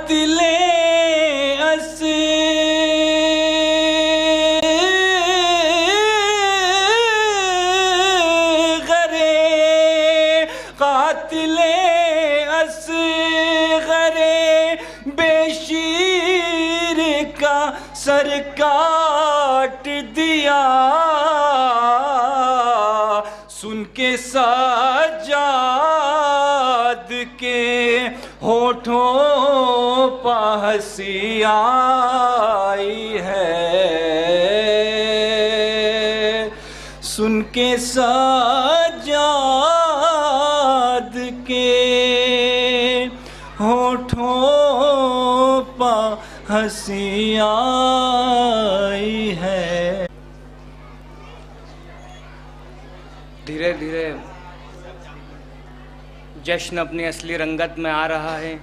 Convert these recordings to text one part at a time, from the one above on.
तिले अस गरे कातिले अस गरे बेशीर का सर काट दिया। सुन के सज्जाद के होठों पर हंसी आई है। सुन के सज्जाद के होठों पर हंसी आई है। धीरे धीरे जश्न अपनी असली रंगत में आ रहा है।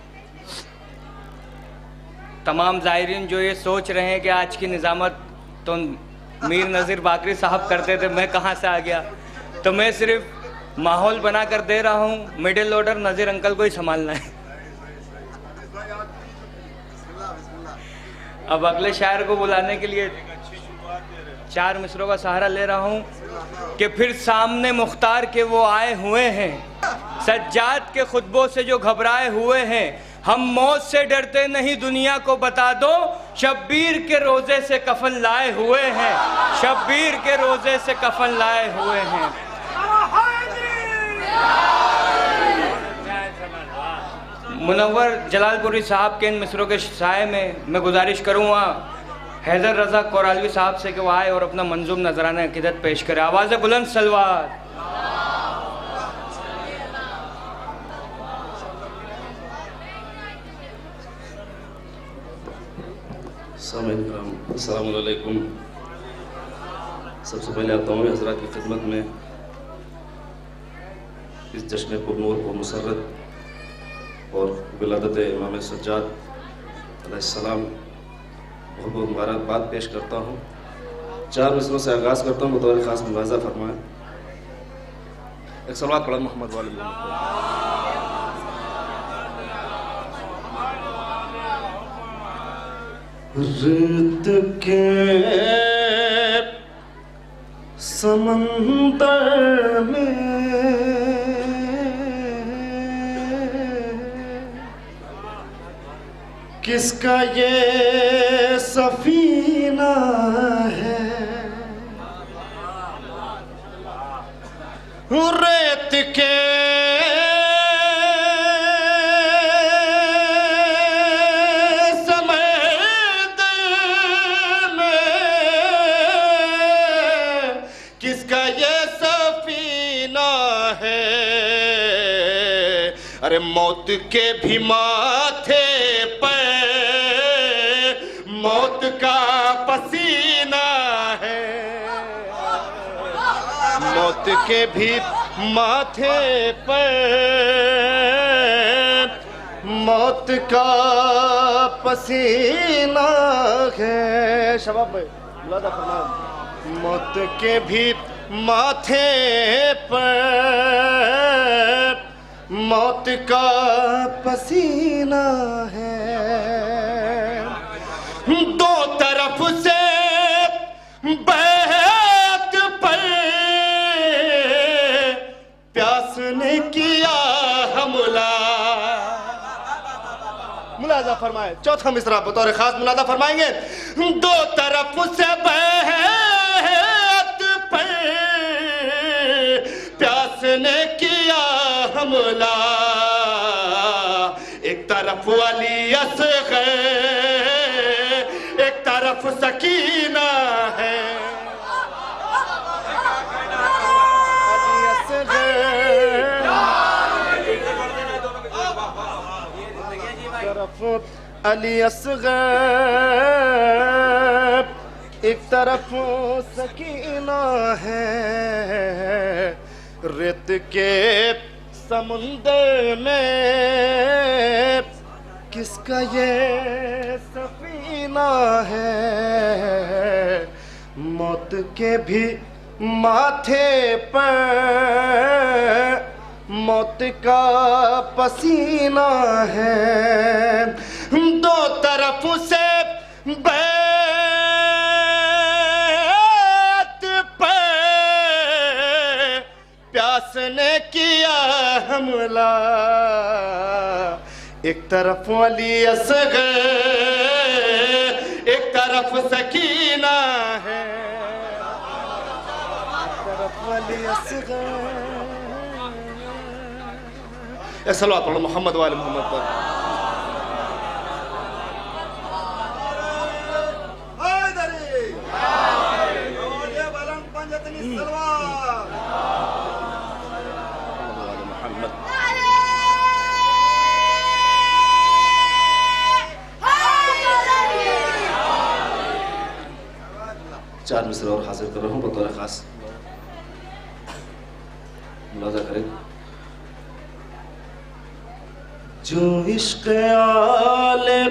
तमाम ज़ायरीन जो ये सोच रहे हैं कि आज की निज़ामत तो मीर नज़ीर बाकरी साहब करते थे, मैं कहाँ से आ गया, तो मैं सिर्फ माहौल बना कर दे रहा हूँ। मिडिल ऑर्डर नज़ीर अंकल को ही संभालना है। अब अगले शायर को बुलाने के लिए 4 मिसरों का सहारा ले रहा हूँ कि फिर सामने मुख्तार के वो आए हुए हैं, सज्जाद के खुतबों से जो घबराए हुए हैं। हम मौत से डरते नहीं दुनिया को बता दो, शब्बीर के रोजे से कफन लाए हुए हैं, शब्बीर के रोजे से कफन लाए हुए हैं। मुनव्वर जलालपुरी साहब के इन मिसरों के साए में मैं गुजारिश करूँगा हैदर रज़ा कोरालवी साहब से कि वो आए और अपना मंजूम नजराना अकीदत पेश करे। आवाज़ बुलंद सलवात। अस्सलाम वालेकुम। सबसे पहले आप तमाम हज़रात की खिदमत में इस जश्न पुरनूर व मुसर्रत और विलादत इमाम सज्जाद अलैहिस्सलाम बहुत बहुत मुबारकबाद पेश करता हूँ। 4 मिसरों से आगाज़ करता हूँ, बतौर ख़ास मुलाज़ा फरमाएं। एक सलवात पढ़ा मोहम्मद वाले। रेत के समंदर में किसका ये सफीना है। रेत के अरे मौत के भी माथे पर मौत का पसीना है। मौत के भी माथे पर मौत का पसीना है। शबाब भाई मुलादा फरमाओ। मौत के भी माथे पर मौत का पसीना है। दो तरफ से बैत पर प्यास ने किया हमला। मुलाजा फरमाए। चौथा मिसरा बतौर खास मुलाजा फरमाएंगे। दो तरफ से बैत पर प्यास ने किया हमला। एक तरफ अली असग़र एक तरफ सकीना है। अली असग़र तरफ अली असग़र एक तरफ सकीना है। रेत के समुंदर में किसका ये सफीना है। मौत के भी माथे पर मौत का पसीना है। दो तरफ से प्यास ने किया हमला, एक तरफ अली असगर, एक तरफ सकीना है, एक तरफ अली असगर। सल्लल्लाहु अलैहि मोहम्मद वाले मोहम्मद पर। चार मिसरे और हासिल कर रहा हूँ बतौर खास, मुलाजा करें। जो इश्क़ आले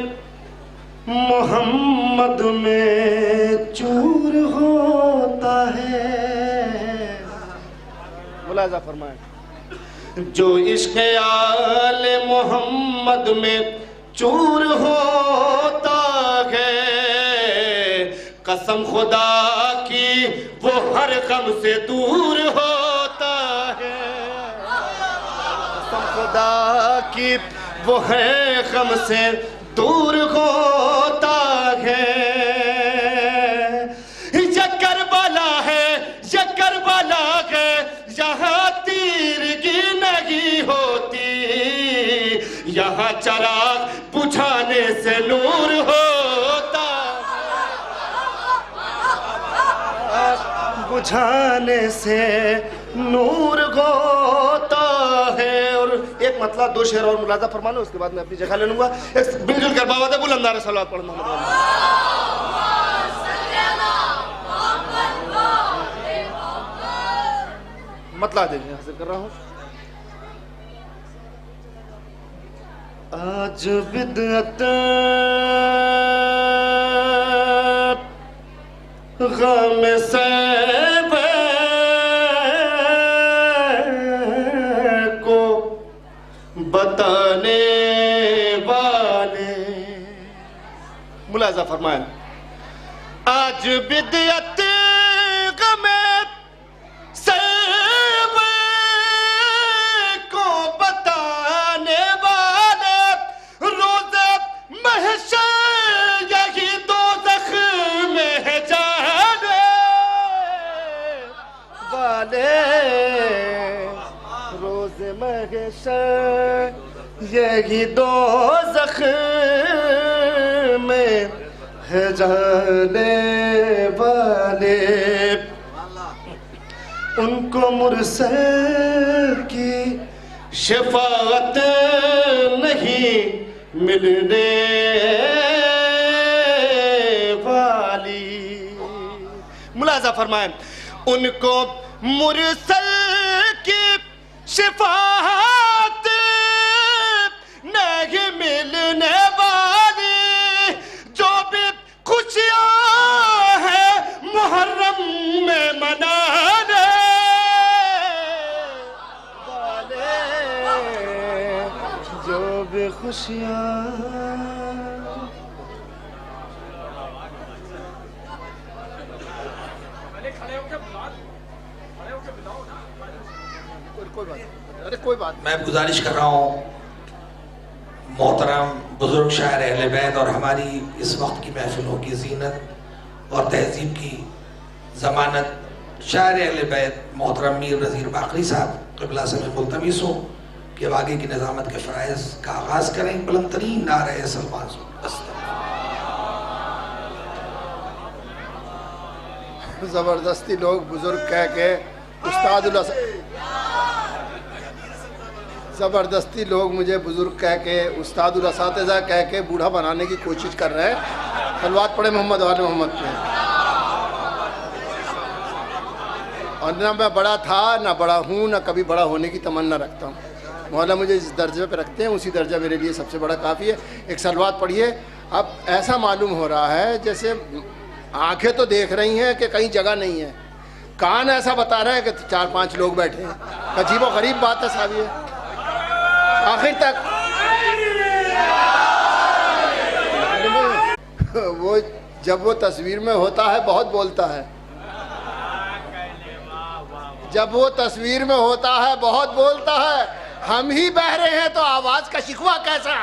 मोहम्मद में चूर होता है, मुलाजा फरमाए। जो इश्क़ आले मोहम्मद में चूर होता है, कसम खुदा की वो हर गम से दूर होता है, कसम खुदा की वो है गम से दूर होता है। ये करबला है, ये करबला है, यहाँ तीरगी नहीं होती, यहाँ चराग बुझाने से नूर होता, बुझाने से नूर होता है। और एक मतलब दो शेर और मुलाजा फरमा लो, उसके बाद मैं अपनी जगह ले लूंगा। एक मिलजुल कर बाबा बुलंदार सलावत पढ़ मोहम्मद। मतलब देखिए हासिल कर रहा हूँ। आज बिदअत गम से को बताने वाले, मुलाजा फरमाए। आज बिदअत गम से को बताने वाले, रोज़ महशर यही दोज़ख में है जाने वाले, रोज़ महशर यही दोज़ख में है जाने वाले। उनको मुरसल की शफाअत नहीं मिलने वाली, मुलाजा फरमाए। उनको मुरसल की शफाअत नहीं मिलने वाली, जो भी खुशियाँ हैं मुहर्रम में मनाने वाले, जो भी खुशियाँ कोई बात। मैं गुजारिश कर रहा हूँ मोहतरम बुजुर्ग शायर अहले बैत और हमारी इस वक्त की महफिलों की जीनत और तहजीब की ज़मानत शायर अहले बैत मोहतरम मीर नज़ीर बाकरी साहब क़िबला से मैं मुल्तमिस हूँ कि अब आगे की निज़ामत के फ़राइज़ का आगाज़ करें। बुलंद तरीन नारे सलमान। ज़बरदस्ती लोग बुजुर्ग कह के उस्तादुल ज़बरदस्ती लोग मुझे बुजुर्ग कह के उस्तादुल असातिज़ा कह के बूढ़ा बनाने की कोशिश कर रहे हैं। सलवात पढ़े मोहम्मद वाले मोहम्मद पे। और ना मैं बड़ा था, ना बड़ा हूँ, ना कभी बड़ा होने की तमन्ना रखता हूँ। मौला मुझे इस दर्जे पे रखते हैं, उसी दर्जा मेरे लिए सबसे बड़ा काफ़ी है। एक सलवात पढ़िए। अब ऐसा मालूम हो रहा है जैसे आंखें तो देख रही हैं कि कहीं जगह नहीं है, कान ऐसा बता रहे हैं कि 4-5 लोग बैठे हैं। अजीब और गरीब बात है साहब ये। आखिर तक वो जब वो तस्वीर में होता है बहुत बोलता है, जब वो तस्वीर में होता है बहुत बोलता है। हम ही बहरे हैं तो आवाज का शिकवा कैसा।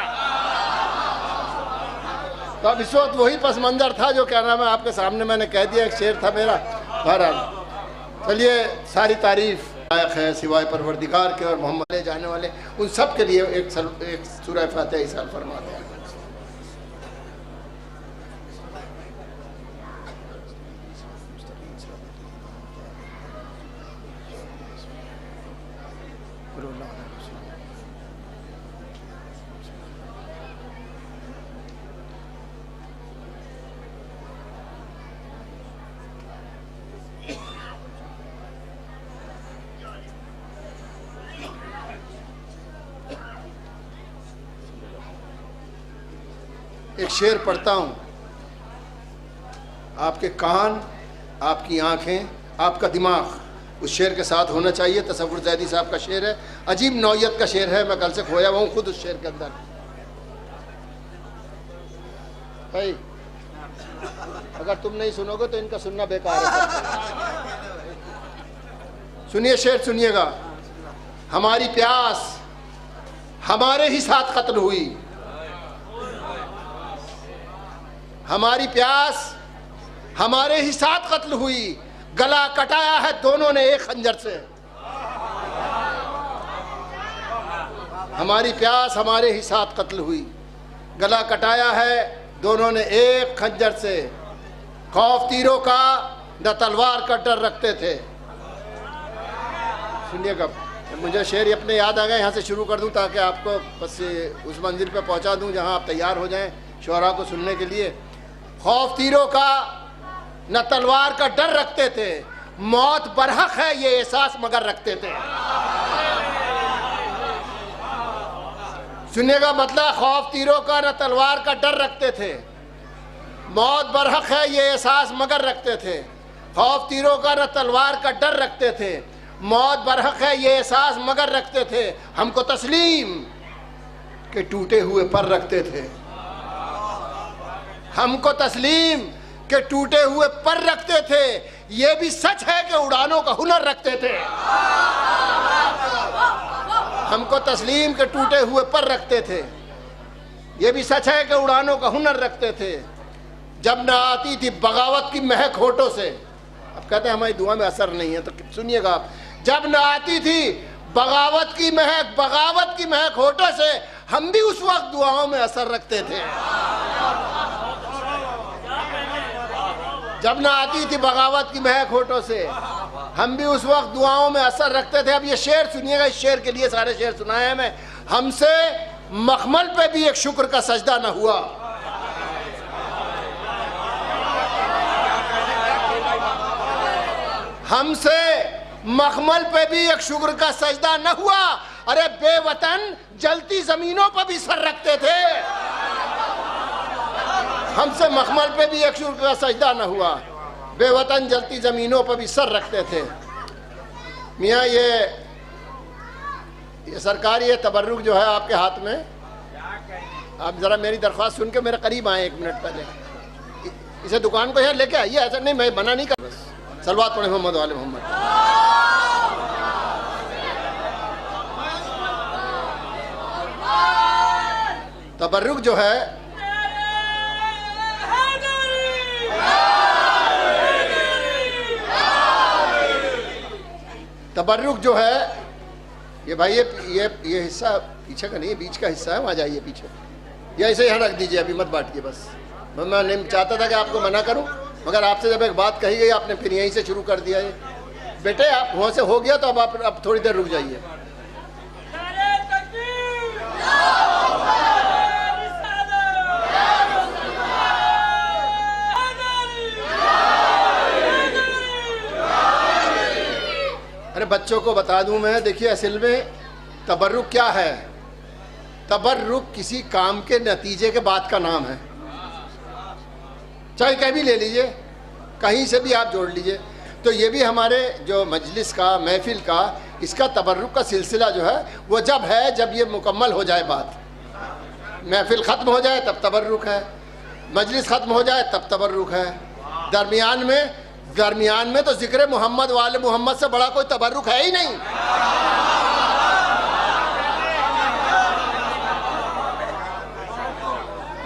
तो अब इस वक्त वही पस मंजर था जो क्या नाम है आपके सामने मैंने कह दिया, एक शेर था मेरा। बहरहाल चलिए, सारी तारीफ लायक है सिवाय परवरदिगार के और मोहम्मद ले जाने वाले उन सब के लिए एक सूरह फातिहा इरशाद फरमाते हैं। एक शेर पढ़ता हूँ, आपके कान, आपकी आंखें, आपका दिमाग उस शेर के साथ होना चाहिए। तसव्वुर ज़ैदी साहब का शेर है, अजीब नौयत का शेर है, मैं कल से खोया हुआ हूँ खुद उस शेर के अंदर। भाई अगर तुम नहीं सुनोगे तो इनका सुनना बेकार है। सुनिए शेर, सुनिएगा। हमारी प्यास हमारे ही साथ कत्ल हुई, हमारी प्यास हमारे ही साथ कत्ल हुई, गला कटाया है दोनों ने एक खंजर से। हमारी प्यास हमारे ही साथ कत्ल हुई, गला कटाया है दोनों ने एक खंजर से। खौफ तीरों का न तलवार का डर रखते थे। सुनिएगा, मुझे शेर अपने याद आ गए, यहाँ से शुरू कर दूँ ताकि आपको बस उस मंजिल पे पहुँचा दूँ जहाँ आप तैयार हो जाएं शोरा को सुनने के लिए। खौफ तीरों का न तलवार का डर रखते थे, मौत बरहक है ये एहसास मगर रखते थे। सुनिएगा मतलब, खौफ तीरों का न तलवार का डर रखते थे, मौत बरहक है ये एहसास मगर रखते थे। खौफ तीरों का न तलवार का डर रखते थे, मौत बरहक है ये एहसास मगर रखते थे। हमको तस्लीम के टूटे हुए पर रखते थे, हमको तस्लीम के टूटे हुए पर रखते थे। ये भी सच है कि उड़ानों का हुनर रखते थे। हमको तस्लीम के टूटे हुए पर रखते थे, ये भी सच है कि उड़ानों का हुनर रखते थे। जब न आती थी बगावत की महक होठों से, अब कहते हैं हमारी दुआ में असर नहीं है, तो सुनिएगा आप। जब न आती थी बगावत की महक होठों से, हम भी उस वक्त दुआओं में असर रखते थे। जब न आती थी बगावत की महक होठों से, हम भी उस वक्त दुआओं में असर रखते थे। अब ये शेर सुनिएगा, इस शेर के लिए सारे शेर सुनाए हैं मैं। हमसे मखमल पे भी एक शुक्र का सजदा न हुआ, हमसे मखमल पे भी एक शुक्र का सजदा न हुआ। अरे बेवतन जलती जमीनों पर भी सर रखते थे, हमसे मखमल पे भी एक शुक्र का सजदा न हुआ, बेवतन जलती जमीनों पर भी सर रखते थे। मियाँ ये सरकार, ये तबर्रुक जो है आपके हाथ में, आप जरा मेरी दरख्वास्त सुन के मेरे करीब आए 1 मिनट पहले। इसे दुकान को यहाँ लेके आइए, ऐसा नहीं, मैं मना नहीं कर, बस सलवात पढ़े मोहम्मद वाले मोहम्मद। तबर्रुक जो है, तबर्रुक जो है ये भाई, ये हिस्सा पीछे का नहीं है, बीच का हिस्सा है, वहाँ जाइए पीछे, या इसे यहाँ रख दीजिए, अभी मत बांटिए। बस मैं नहीं चाहता था कि आपको मना करूं, मगर आपसे जब एक बात कही गई आपने फिर यहीं से शुरू कर दिया। ये बेटे आप वहाँ से हो गया तो अब आप थोड़ी देर रुक जाइए। अरे बच्चों को बता दूं मैं, देखिए असल में तबर्रुक क्या है। तबर्रुक किसी काम के नतीजे के बाद का नाम है, चाहे कहीं भी ले लीजिए, कहीं से भी आप जोड़ लीजिए। तो ये भी हमारे जो मजलिस का, महफिल का, इसका तबर्रुक का सिलसिला जो है वो जब है जब ये मुकम्मल हो जाए बात, महफिल ख़त्म हो जाए तब तबर्रुक है। मजलिस ख़त्म हो जाए तब तबर्रुक है, दरमियान में तो जिक्र मोहम्मद वाले मोहम्मद से बड़ा कोई तबर्रुक है ही नहीं।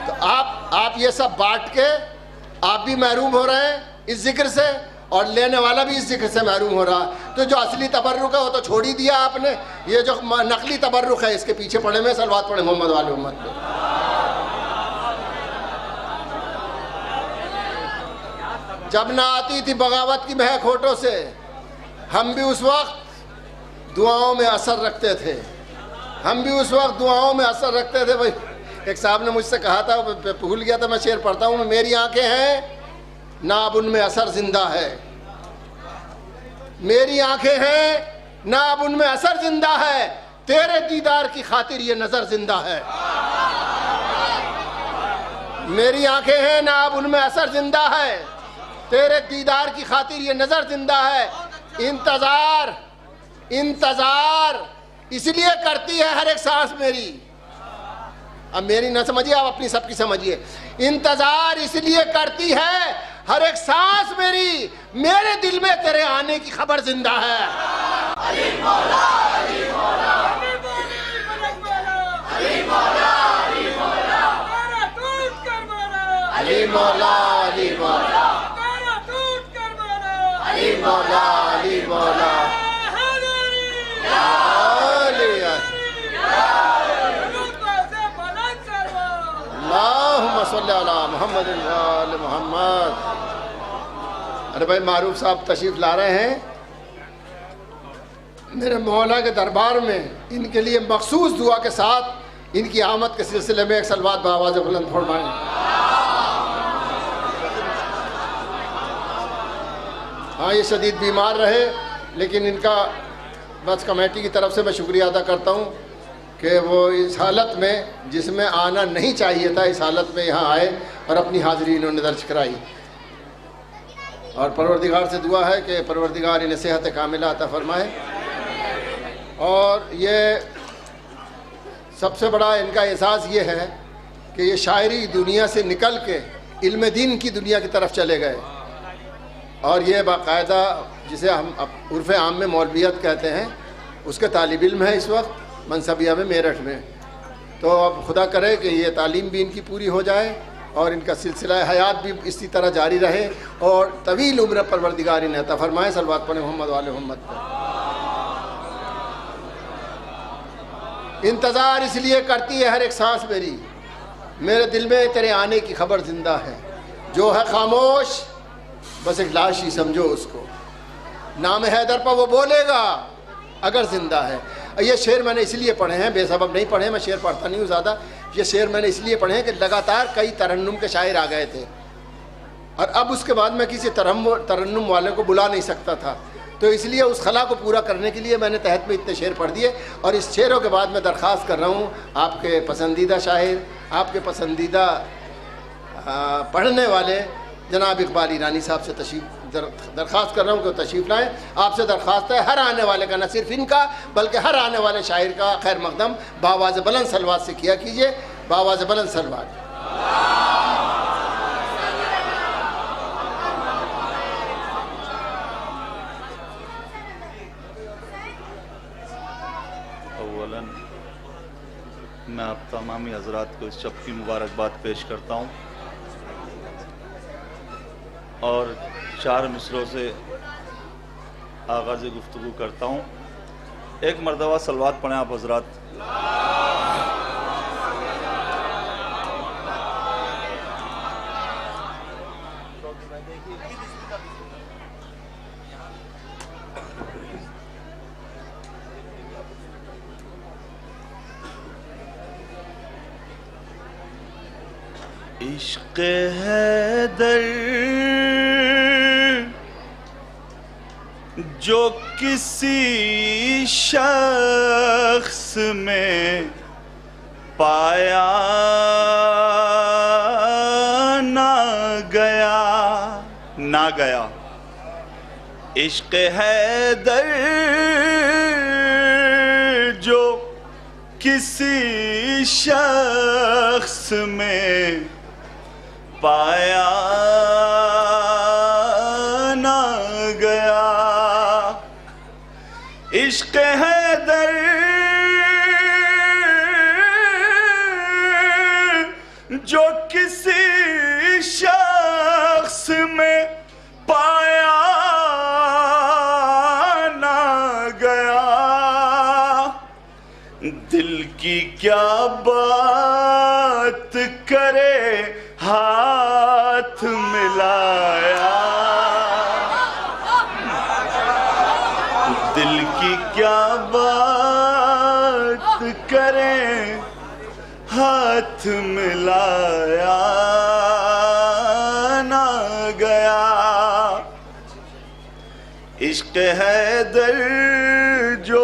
तो आप ये सब बांट के आप भी महरूम हो रहे हैं इस जिक्र से, और लेने वाला भी इस जिक्र से महरूम हो रहा। तो जो असली तबर्रुक है वो तो छोड़ ही दिया आपने, ये जो नकली तबर्रुक है इसके पीछे पड़े में सलवात पड़े मोहम्मद वाले मोहम्मद पे। जब ना आती थी बगावत की महक होठों से, हम भी उस वक्त दुआओं में असर रखते थे, भाई। एक साहब ने मुझसे कहा था, भूल गया था, मैं शेर पढ़ता हूँ, मेरी आंखें हैं ना अब उनमें असर जिंदा है, मेरी आंखें हैं ना अब उनमें असर जिंदा है, तेरे दीदार की खातिर ये नजर जिंदा है। मेरी आंखें हैं ना अब उनमें असर जिंदा है, तेरे दीदार की खातिर ये नजर जिंदा है। इंतजार इसलिए करती है हर एक सांस मेरी, अब मेरी ना समझिए, आप अपनी सबकी समझिए। इंतजार इसलिए करती है हर एक सांस मेरी, मेरे दिल में तेरे आने की खबर जिंदा है। अली मौला, अली मौला, अली मौला, अली मौला, अली मौला, अली मौला, अली मौला, अली मौला, अल्लाहुम्मा सल्ली अला मुहम्मद व आले मुहम्मद। अरे भाई मारूफ साहब तशरीफ ला रहे हैं मेरे मौला के दरबार में, इनके लिए मखसूस दुआ के साथ इनकी आमद के सिलसिले में एक सलवात बावाज़ बुलंद फरमाएं। हाँ, ये शदीद बीमार रहे, लेकिन इनका बस कमेटी की तरफ से मैं शुक्रिया अदा करता हूँ कि वो इस हालत में जिसमें आना नहीं चाहिए था, इस हालत में यहाँ आए और अपनी हाज़िरी इन्होंने दर्ज कराई। और परवरदिगार से दुआ है कि परवरदिगार इन्हें सेहत कामिला अता फरमाए। और ये सबसे बड़ा इनका एहसास ये है कि ये शायरी दुनिया से निकल के इल्म दीन की दुनिया की तरफ चले गए, और ये बाकायदा जिसे हम उर्फ़ आम में मौलवियत कहते हैं, उसके तालिब इल्म है इस वक्त मनसबिया में, मेरठ में। तो अब खुदा करे कि ये तालीम भी इनकी पूरी हो जाए और इनका सिलसिला हयात भी इसी तरह जारी रहे, और तवील उम्र परवरदिगार इन्हें अता फरमाए। सलवात पढ़े मोहम्मद वाले मोहम्मद पर। इंतज़ार इसलिए करती है हर एक सांस मेरी, मेरे दिल में तेरे आने की खबर जिंदा है। जो है खामोश बस एक लाश ही समझो उसको, नाम हैदर पर वो बोलेगा अगर जिंदा है। ये शेर मैंने इसलिए पढ़े हैं, बेसबब नहीं पढ़े, मैं शेर पढ़ता नहीं हूँ ज़्यादा। ये शेर मैंने इसलिए पढ़े हैं कि लगातार कई तरन्नुम के शायर आ गए थे, और अब उसके बाद मैं किसी तरन्नुम वाले को बुला नहीं सकता था, तो इसलिए उस खला को पूरा करने के लिए मैंने तहत में इतने शेर पढ़ दिए। और इस शेरों के बाद मैं दरख्वास्त कर रहा हूँ आपके पसंदीदा शायर, आपके पसंदीदा पढ़ने वाले जनाब इकबाल ईरानी साहब से दरख्वास्त कर रहा हूँ कि तशरीफ़ लाएँ। आपसे दरख्वास्त है हर आने वाले का, न सिर्फ इनका बल्कि हर आने वाले शायर का खैर मकदम बावाज़ बुलंद सलवात से किया कीजिए। बावाज़ बुलंद सलवात। अव्वलन मैं आप तमामी हज़रात को इस शब की मुबारकबाद पेश करता हूँ और 4 मिसरों से आगाज़ गुफ्तगू करता हूँ। एक मरतबा सलवात पढ़ें आप हज़रात। इश्क़ हैदर जो किसी शख्स में पाया ना गया, इश्क़ हैदर जो किसी शख्स में पाया ना गया। इश्क हैदर जो किसी शख्स में पाया ना गया, दिल की क्या बात करे हाथ मिलाया, दिल की क्या बात करे हाथ मिलाया ना गया। इश्क हैदर जो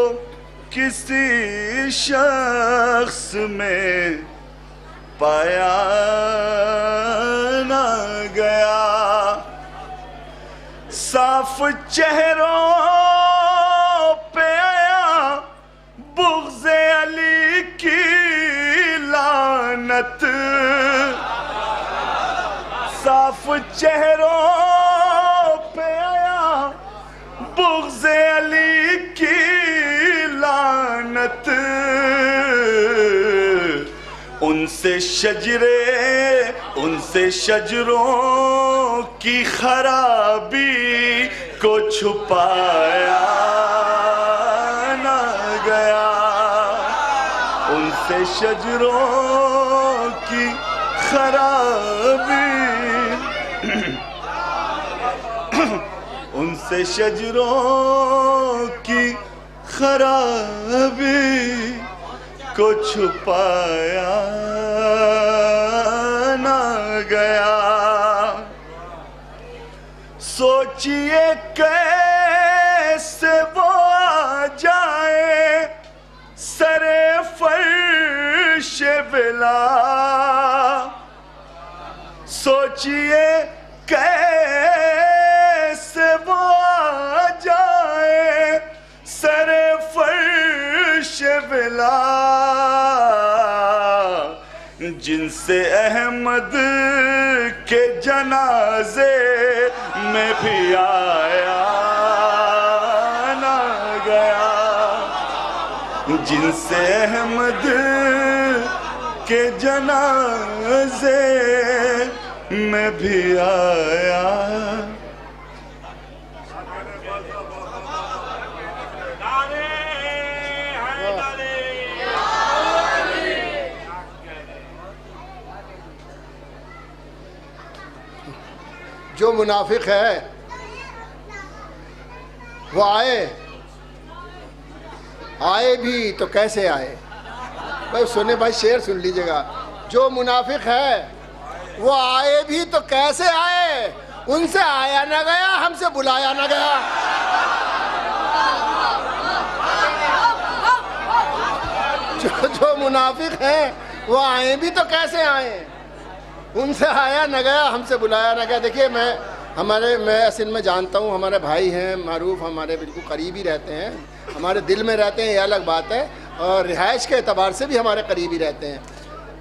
किसी शख्स में पाया ना गया, साफ चेहरों पे आया बुग़्ज़े अली की लानत, साफ चेहरों पे आया बुग़्ज़े अली की लानत, उनसे शजरों की खराबी को छुपाया ना गया, उनसे शजरों की खराबी उनसे शजरों की खराबी को छुपाया ना गया। सोचिए कैसे वो आ जाए सरे फर्श बिला, सोचिए कैसे वो आ जाए सरे फर्श बिला, जिनसे अहमद के जनाजे में भी आया ना गया, जिनसे अहमद के जनाजे में भी आया। जो मुनाफिक है वो आए भी तो कैसे आए। भाई सुने भाई, शेर सुन लीजिएगा। जो मुनाफिक है वो आए भी तो कैसे आए, उनसे आया ना गया, हमसे बुलाया ना गया। जो मुनाफिक है वो आए भी तो कैसे आए, उनसे आया न गया, हमसे बुलाया ना गया। देखिए मैं असल में जानता हूँ, हमारे भाई हैं मारूफ, हमारे बिल्कुल करीबी रहते हैं, हमारे दिल में रहते हैं, ये अलग बात है, और रिहाइश के एतबार से भी हमारे करीबी रहते हैं।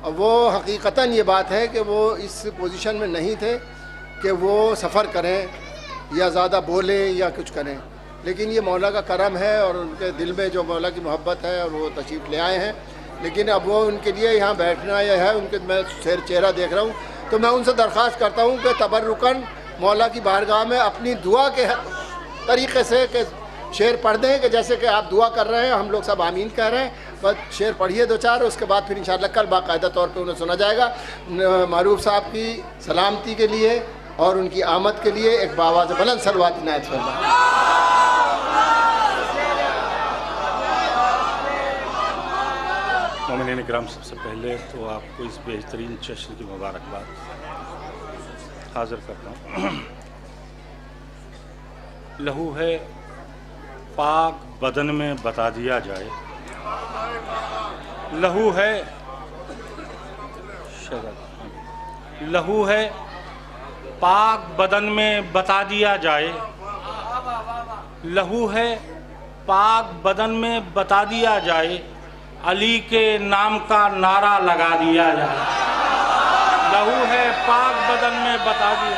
और वो हकीकतन ये बात है कि वो इस पोजीशन में नहीं थे कि वो सफ़र करें या ज़्यादा बोलें या कुछ करें, लेकिन ये मौला का करम है और उनके दिल में जो मौला की मोहब्बत है और वो तशरीफ़ ले आए हैं। लेकिन अब वो उनके लिए यहाँ बैठना यह है, उनके मैं चेहरा देख रहा हूँ, तो मैं उनसे दरख्वास्त करता हूँ कि तबर्रुकन मौला की बारगाह में अपनी दुआ के तरीक़े से कि शेर पढ़ दें, कि जैसे कि आप दुआ कर रहे हैं, हम लोग सब आमीन कह रहे हैं, बस शेर पढ़िए दो चार, उसके बाद फिर इंशाअल्लाह कल बाकायदा तौर पे उन्हें सुना जाएगा। मारूफ साहब की सलामती के लिए और उनकी आमद के लिए एक बावाज़ बुलंद सलवात इनायत फरमाएं। मोमिनीन इकराम, सबसे पहले तो आपको इस बेहतरीन जश्न की मुबारकबाद हाज़िर करता हूँ। लहू है पाक बदन में बता दिया जाए, लहू है लहू है पाक बदन में बता दिया जाए, लहू है पाक बदन में बता दिया जाए, अली के नाम का नारा लगा दिया जाए। लहू है पाक बदन में बता दिया,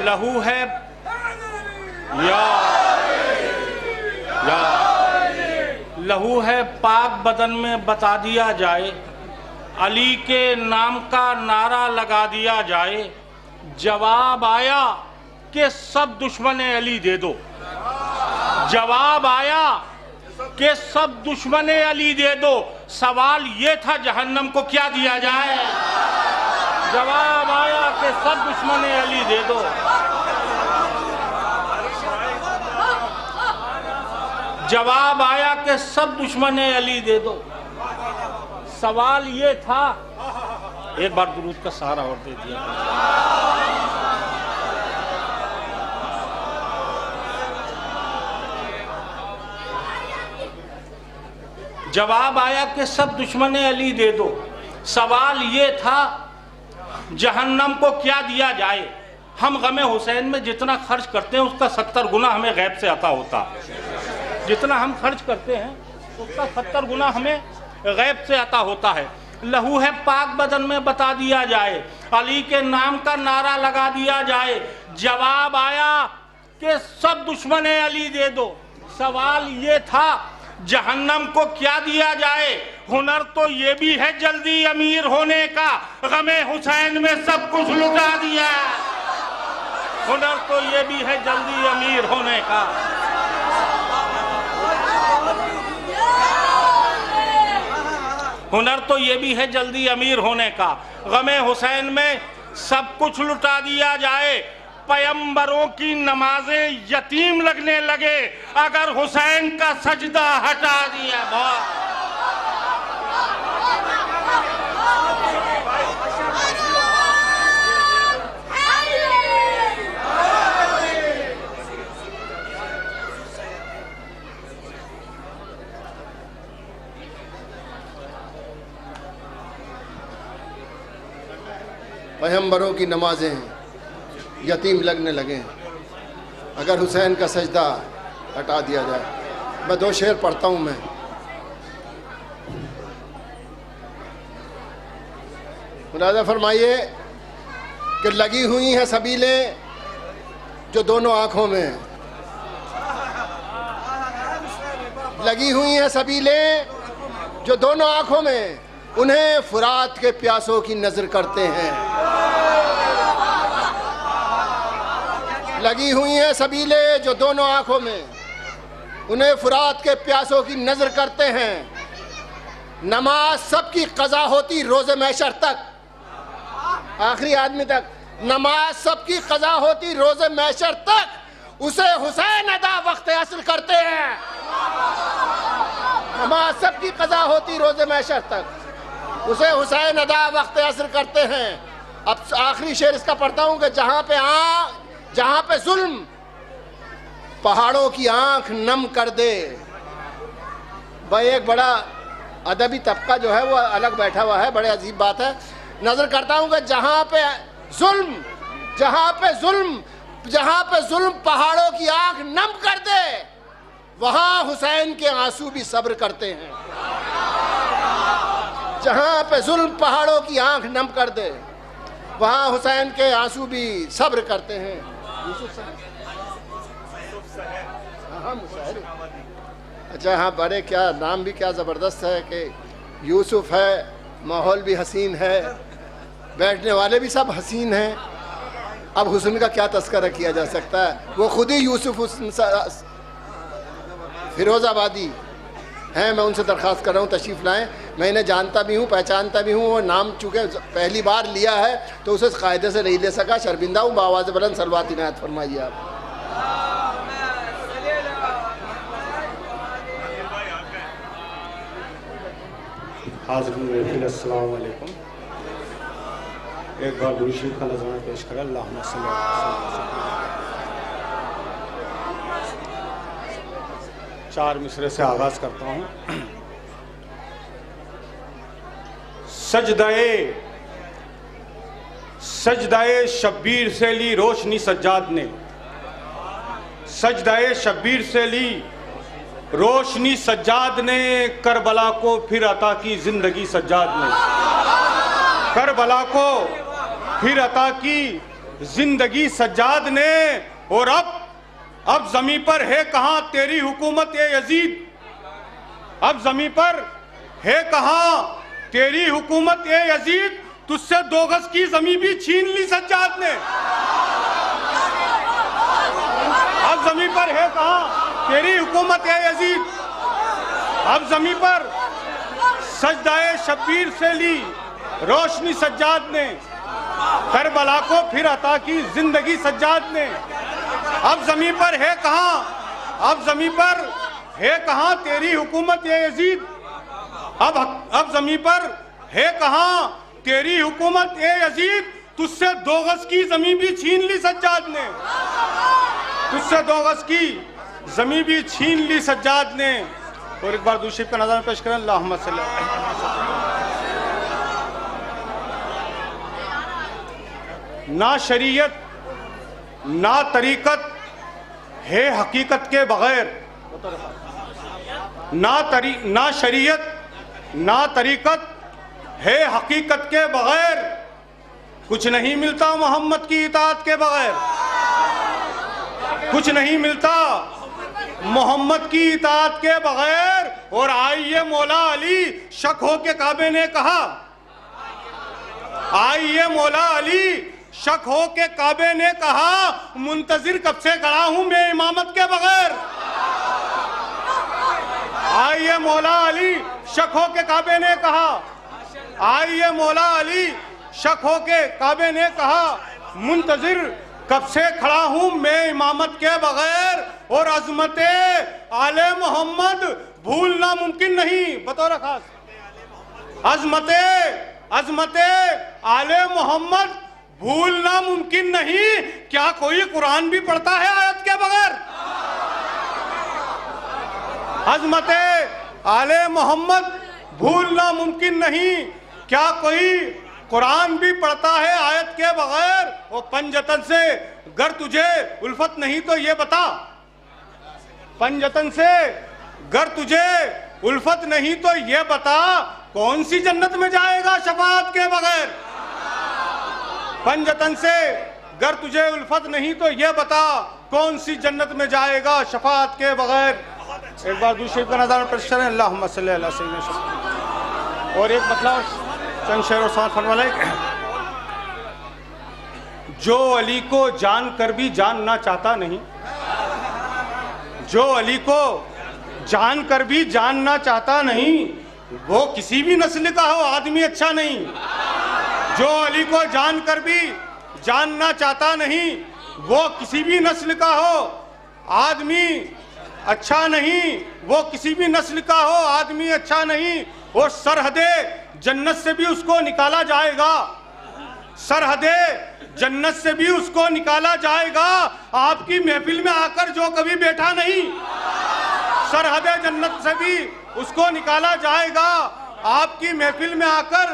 लहू है या लहू है पाक बदन में बता दिया जाए, अली के नाम का नारा लगा दिया जाए, जवाब आया कि सब दुश्मन अली दे दो, जवाब आया कि सब दुश्मन अली दे दो, सवाल ये था जहन्नम को क्या दिया जाए, जवाब आया कि सब दुश्मन अली दे दो, जवाब आया कि सब दुश्मन अली दे दो, सवाल ये था। एक बार दुरूद का सहारा और दे दिया। जवाब आया कि सब दुश्मन अली दे दो, सवाल ये था जहन्नम को क्या दिया जाए। हम गमे हुसैन में जितना खर्च करते हैं उसका 70 गुना हमें गैब से अता होता है, जितना हम खर्च करते हैं उसका 70 गुना हमें गैब से अता होता है। लहू है पाक बदन में बता दिया जाए, अली के नाम का नारा लगा दिया जाए, जवाब आया कि सब दुश्मन अली दे दो, सवाल ये था जहन्नम को क्या दिया जाए। हुनर तो ये भी है जल्दी अमीर होने का, गमे हुसैन में सब कुछ लुटा दिया, हुनर तो ये भी है जल्दी अमीर होने का। हुनर तो ये भी है जल्दी अमीर होने का, गमे हुसैन में सब कुछ लुटा दिया जाए, पैगंबरों की नमाजें यतीम लगने लगे अगर हुसैन का सजदा हटा दिया। पैगंबरों की नमाजें यतीम लगने लगे अगर हुसैन का सजदा हटा दिया जाए। मैं 2 शेर पढ़ता हूँ मैं। मुलाज़ा फरमाइए कि लगी हुई हैं सबीलें जो दोनों आँखों में, लगी हुई हैं सबीलें जो दोनों आँखों में, उन्हें फुरात के प्यासों की नज़र करते हैं। लगी हुई हैं सबीलें जो दोनों आँखों में, उन्हें फुरात के प्यासों की नज़र करते हैं। नमाज सबकी क़ज़ा होती रोज़े महशर तक, आखिरी आदमी तक, नमाज सबकी क़ज़ा होती रोज़े महशर तक, उसे हुसैन अदा वक्त असर करते हैं। नमाज सबकी क़ज़ा होती रोज़े महशर तक, उसे हुसैन अदा वक्त असर करते हैं। अब आखिरी शेर इसका पढ़ता हूँ कि जहाँ पे जुल्म पहाड़ों की आंख नम कर दे। भाई एक बड़ा अदबी तबका जो है वो अलग बैठा हुआ है, बड़े अजीब बात है। नजर करता हूँ कि जहाँ पे जुल्म पहाड़ों की आंख नम कर दे, वहाँ हुसैन के आंसू भी सब्र करते हैं। जहाँ पे जुल्म पहाड़ों की आंख नम कर दे, वहाँ हुसैन के आंसू भी सब्र करते हैं। हाँ मुशाहिर, अच्छा हाँ, बड़े क्या नाम भी क्या ज़बरदस्त है कि यूसुफ है, माहौल भी हसीन है, बैठने वाले भी सब हसीन हैं। अब हुस्न का क्या तस्करा किया जा सकता है, वो खुद ही यूसुफ फिरोज़ाबादी हैं। मैं उनसे दरख्वास्त कर रहा हूँ तशरीफ़ लाएँ। मैं इन्हें जानता भी हूँ, पहचानता भी हूँ। वो नाम चूँकि पहली बार लिया है तो उसे कायदे से नहीं ले सका, शर्मिंदा हूँ। बावाज़ बुलंद सलवात इनायत फरमाइए आप। हाज़िरीन अस्सलाम वालेकुम। एक बार दुरूद शरीफ का नज़राना पेश करें। अल्लाहुम्मा सल्ली अला 4 मिसरे से आगाज़ करता हूँ। सजदाए शब्बीर से ली रोशनी सज्जाद ने, सजदाए शब्बीर से ली रोशनी सज्जाद ने करबला को फिर अता की जिंदगी सज्जाद ने, करबला को फिर अता की जिंदगी सज्जाद ने। और अब जमी पर है कहां तेरी हुकूमत ए यजीद, अब जमी पर है कहां तेरी हुकूमत ए यजीद, तुझसे 2 गज की जमी भी छीन ली सज्जाद ने। अब जमी पर है कहां तेरी हुकूमत ए यजीद, अब जमी पर सजदाए शब्बीर से ली रोशनी सज्जाद ने, करबला को फिर अता की जिंदगी सज्जाद ने। अब जमी पर है कहां, अब जमी पर है कहां तेरी हुकूमत ए यजीद, अब जमी पर है कहां तेरी हुकूमत ए यजीद, तुझसे 2 गज की जमीन भी छीन ली सज्जाद ने, तुझसे 2 गज की जमीन भी छीन ली सज्जाद ने। और एक बार दूसरी का नज़र पेश करें, अल्लाहुम्मा सल्ली ना शरीयत ना तरीकत है हकीकत के बगैर, ना शरीयत ना तरीकत है हकीकत के बगैर, कुछ नहीं मिलता मोहम्मद की इताअत के बगैर, कुछ नहीं मिलता मोहम्मद की इताअत के बगैर। और आइए मौला अली शक हो के काबे ने कहा, आइए मौला अली शक हो के काबे ने कहा, मुंतजिर कब से खड़ा हूं मैं इमामत के बगैर। आइए मौला अली शक हो के काबे ने कहा, आइए मौला अली शक हो के काबे ने कहा, मुंतजिर कब से खड़ा हूं मैं इमामत के बगैर। और अजमते आले मोहम्मद भूलना मुमकिन नहीं, बतौर खास अजमते आले मोहम्मद भूलना मुमकिन नहीं। क्या कोई कुरान भी पढ़ता है आयत के बगैर? अजमते आले मोहम्मद भूलना मुमकिन नहीं, क्या कोई कुरान भी पढ़ता है आयत के बगैर। वो पंजतन से गर तुझे उल्फत नहीं तो ये बता, पंजतन से गर तुझे उल्फत नहीं तो ये बता, कौन सी जन्नत में जाएगा शफाअत के बगैर। पंजतन से गर तुझे उल्फत नहीं तो ये बता, कौन सी जन्नत में जाएगा शफाअत के बगैर। एक बार दूसरे का नज़ारा पेश करें, अल्लाहुम्मा सल्ली अला सय्यिदना। और एक मतलब चंद शेर और साथ फरमाने, जो अली को जान कर भी जानना चाहता नहीं, जो अली को जान कर भी जानना चाहता नहीं, वो किसी भी नस्ल का हो आदमी अच्छा नहीं। जो अली को जान कर भी जानना चाहता नहीं, वो किसी भी नस्ल का हो आदमी अच्छा नहीं, वो किसी भी नस्ल का हो आदमी अच्छा नहीं। और सरहदे जन्नत से भी उसको निकाला जाएगा, सरहदे जन्नत से भी उसको निकाला जाएगा। आपकी महफिल में आकर जो कभी बैठा नहीं, सरहदे जन्नत से भी उसको निकाला जाएगा। आपकी महफिल में आकर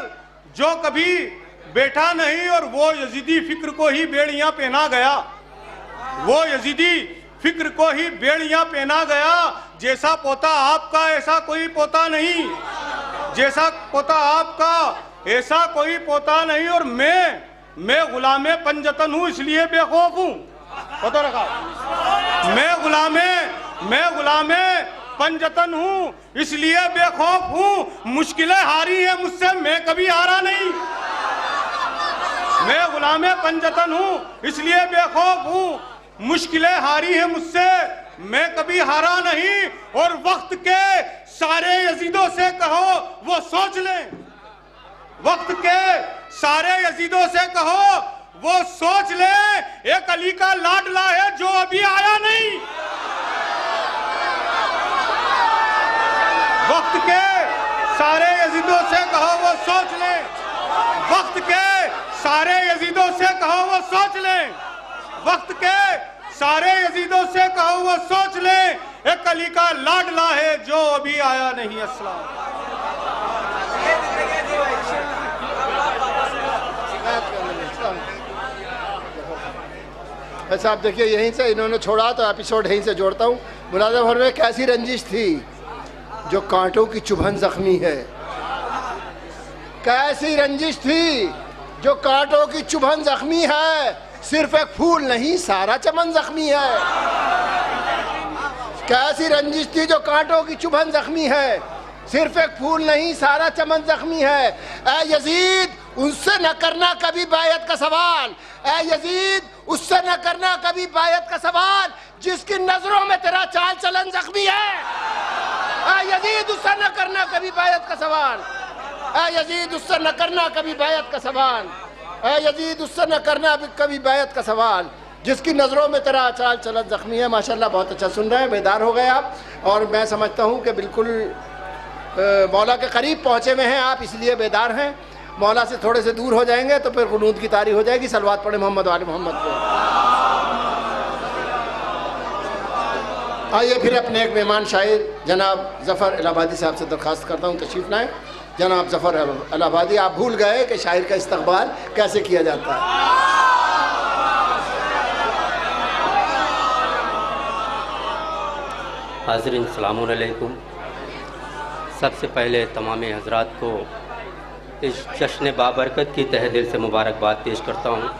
जो कभी बैठा नहीं, और वो यजीदी फिक्र को ही बेड़ियां पहना गया, वो यजीदी फिक्र को ही बेड़ियां पहना गया। जैसा पोता आपका ऐसा कोई पोता नहीं, जैसा पोता आपका ऐसा कोई पोता नहीं। और मैं गुलामे पंजतन हूँ इसलिए बेखौफ हूँ, पता रखा। मैं गुलामे पंजतन हूँ इसलिए बेखौफ हूँ, मुश्किलें हारी है मुझसे मैं कभी हारा नहीं। मैं गुलामे पंजतन हूँ इसलिए बेखौफ हूँ, मुश्किलें हारी है मुझसे मैं कभी हारा नहीं। और वक्त के सारे यजीदों से कहो वो सोच लें, वक्त के सारे यजीदों से कहो वो सोच ले, एक अली का लाडला है जो अभी आया नहीं। वक्त के सारे यजीदों से कहो वो सोच ले, वक्त के सारे यजीदों से कहो वो सोच ले, वक्त के सारे यजीदों से कहो वो सोच ले, एक अली का लाडला है जो अभी आया नहीं। अस्सलाम। वैसे आप देखिए यहीं से इन्होंने छोड़ा तो एपिसोड यहीं से जोड़ता हूँ। मुलाज़ा फरमाए कैसी रंजिश थी जो कांटों की चुभन जख्मी है। कैसी रंजिश थी जो कांटों की चुभन जख्मी है, सिर्फ एक फूल नहीं सारा चमन जख्मी है। कैसी रंजिश थी जो कांटों की चुभन जख्मी है, सिर्फ एक फूल नहीं सारा चमन जख्मी है। ऐ यजीद उससे न करना कभी बायत का सवाल, ऐ यजीद उससे न करना कभी बायत का सवाल, जिसकी नजरों में तेरा चाल चलन जख्मी है। ऐ यजीद उससे न करना कभी बायत का सवाल, ऐ यजीद उससे न करना कभी बायत का सवाल, ऐ यजीद उससे न करना कभी बायत का सवाल, जिसकी नज़रों में तेरा चाल चलन जख्मी है। माशाल्लाह बहुत अच्छा सुन रहे हैं, बेदार हो गए आप। और मैं समझता हूँ कि बिल्कुल मौला के करीब पहुँचे हुए हैं आप, इसलिए बेदार हैं। मौला से थोड़े से दूर हो जाएंगे तो फिर कुनूत की तारी हो जाएगी। सलवात पढ़े मोहम्मद वाले मोहम्मद को। आइए फिर अपने एक मेहमान शायर जनाब ज़फ़र इलाहाबादी साहब से दरख्वास्त करता हूँ तशरीफ़ लाएँ। जनाब ज़फ़र इलाहाबादी, आप भूल गए कि शायर का इस्तकबाल कैसे किया जाता है। हाज़रीन अस्सलामु अलैकुम। सबसे पहले तमाम हज़रात को इस जश्न बाबरकत की तहे दिल से मुबारकबाद पेश करता हूँ।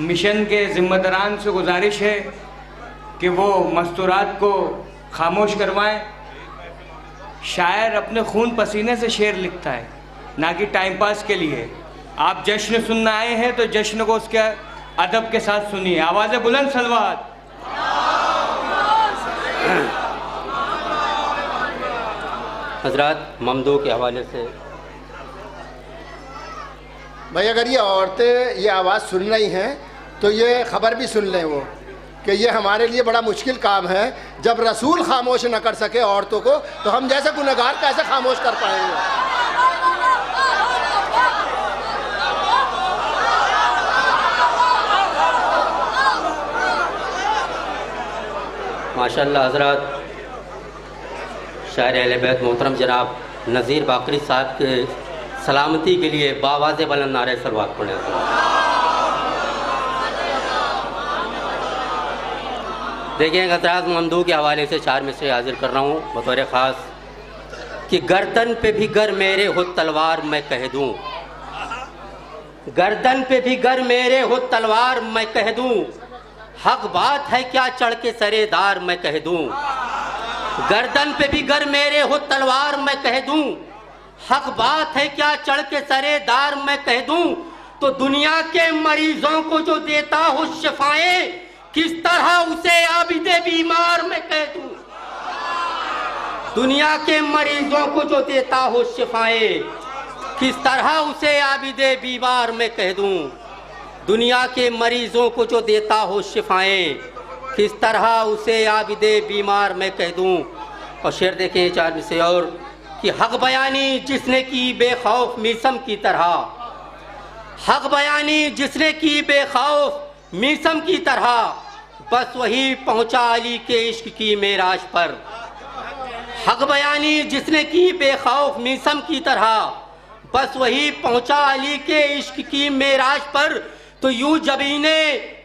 मिशन के ज़िम्मेदारान से गुजारिश है कि वो मस्तूरात को खामोश करवाएं। शायर अपने खून पसीने से शेर लिखता है, ना कि टाइम पास के लिए। आप जश्न सुनना आए हैं तो जश्न को उसके अदब के साथ सुनिए। आवाज़ें बुलंद सलवात। हजरात ममदू के हवाले से भाई, अगर ये औरतें ये आवाज़ सुन रही हैं तो ये ख़बर भी सुन लें वो कि ये हमारे लिए बड़ा मुश्किल काम है। जब रसूल खामोश न कर सके औरतों को, तो हम जैसे गुनहगार कैसे खामोश कर पाएंगे। माशाअल्लाह हजरात, शायर अहले बैत मोहतरम जनाब नज़ीर बाकरी साहब के सलामती के लिए बावाज़े बुलंद नारे सलवात पढ़े। देखिए हजरात, ममदू के हवाले से 4 मिसरे हाजिर कर रहा हूँ बतौर ख़ास कि गर्दन पे भी गर मेरे हो तलवार मैं कह दूँ, गर्दन पे भी गर मेरे हो तलवार मैं कह दूँ, हक बात है क्या चढ़ के सरेदार मैं कह दूँ। गर्दन पे भी गर मेरे हो तलवार मैं कह दूँ, हक बात है क्या चढ़ के सरेदार मैं कह दूँ। तो दुनिया के मरीजों को जो देता हो शिफाएं, किस तरह उसे आबिदे बीमार मैं कह दूँ। दुनिया के मरीजों को जो देता हो शिफाएं, किस तरह उसे आबिदे बीमार मैं कह दूँ। दुनिया के मरीजों को जो देता हो शिफाएं, किस तरह उसे आबिदे बीमार मैं कह दूँ। और शेर देखें 4 में से और कि हक बयानी जिसने की बेखौफ मीसम की तरह, हक बयानी जिसने की बेखौफ मीसम की तरह, बस वही पहुँचा अली के इश्क की मेराज पर। हक बयानी जिसने की बेखौफ मीसम की तरह, बस वही पहुँचा अली के इश्क की मेराज पर। तो यूं जबीने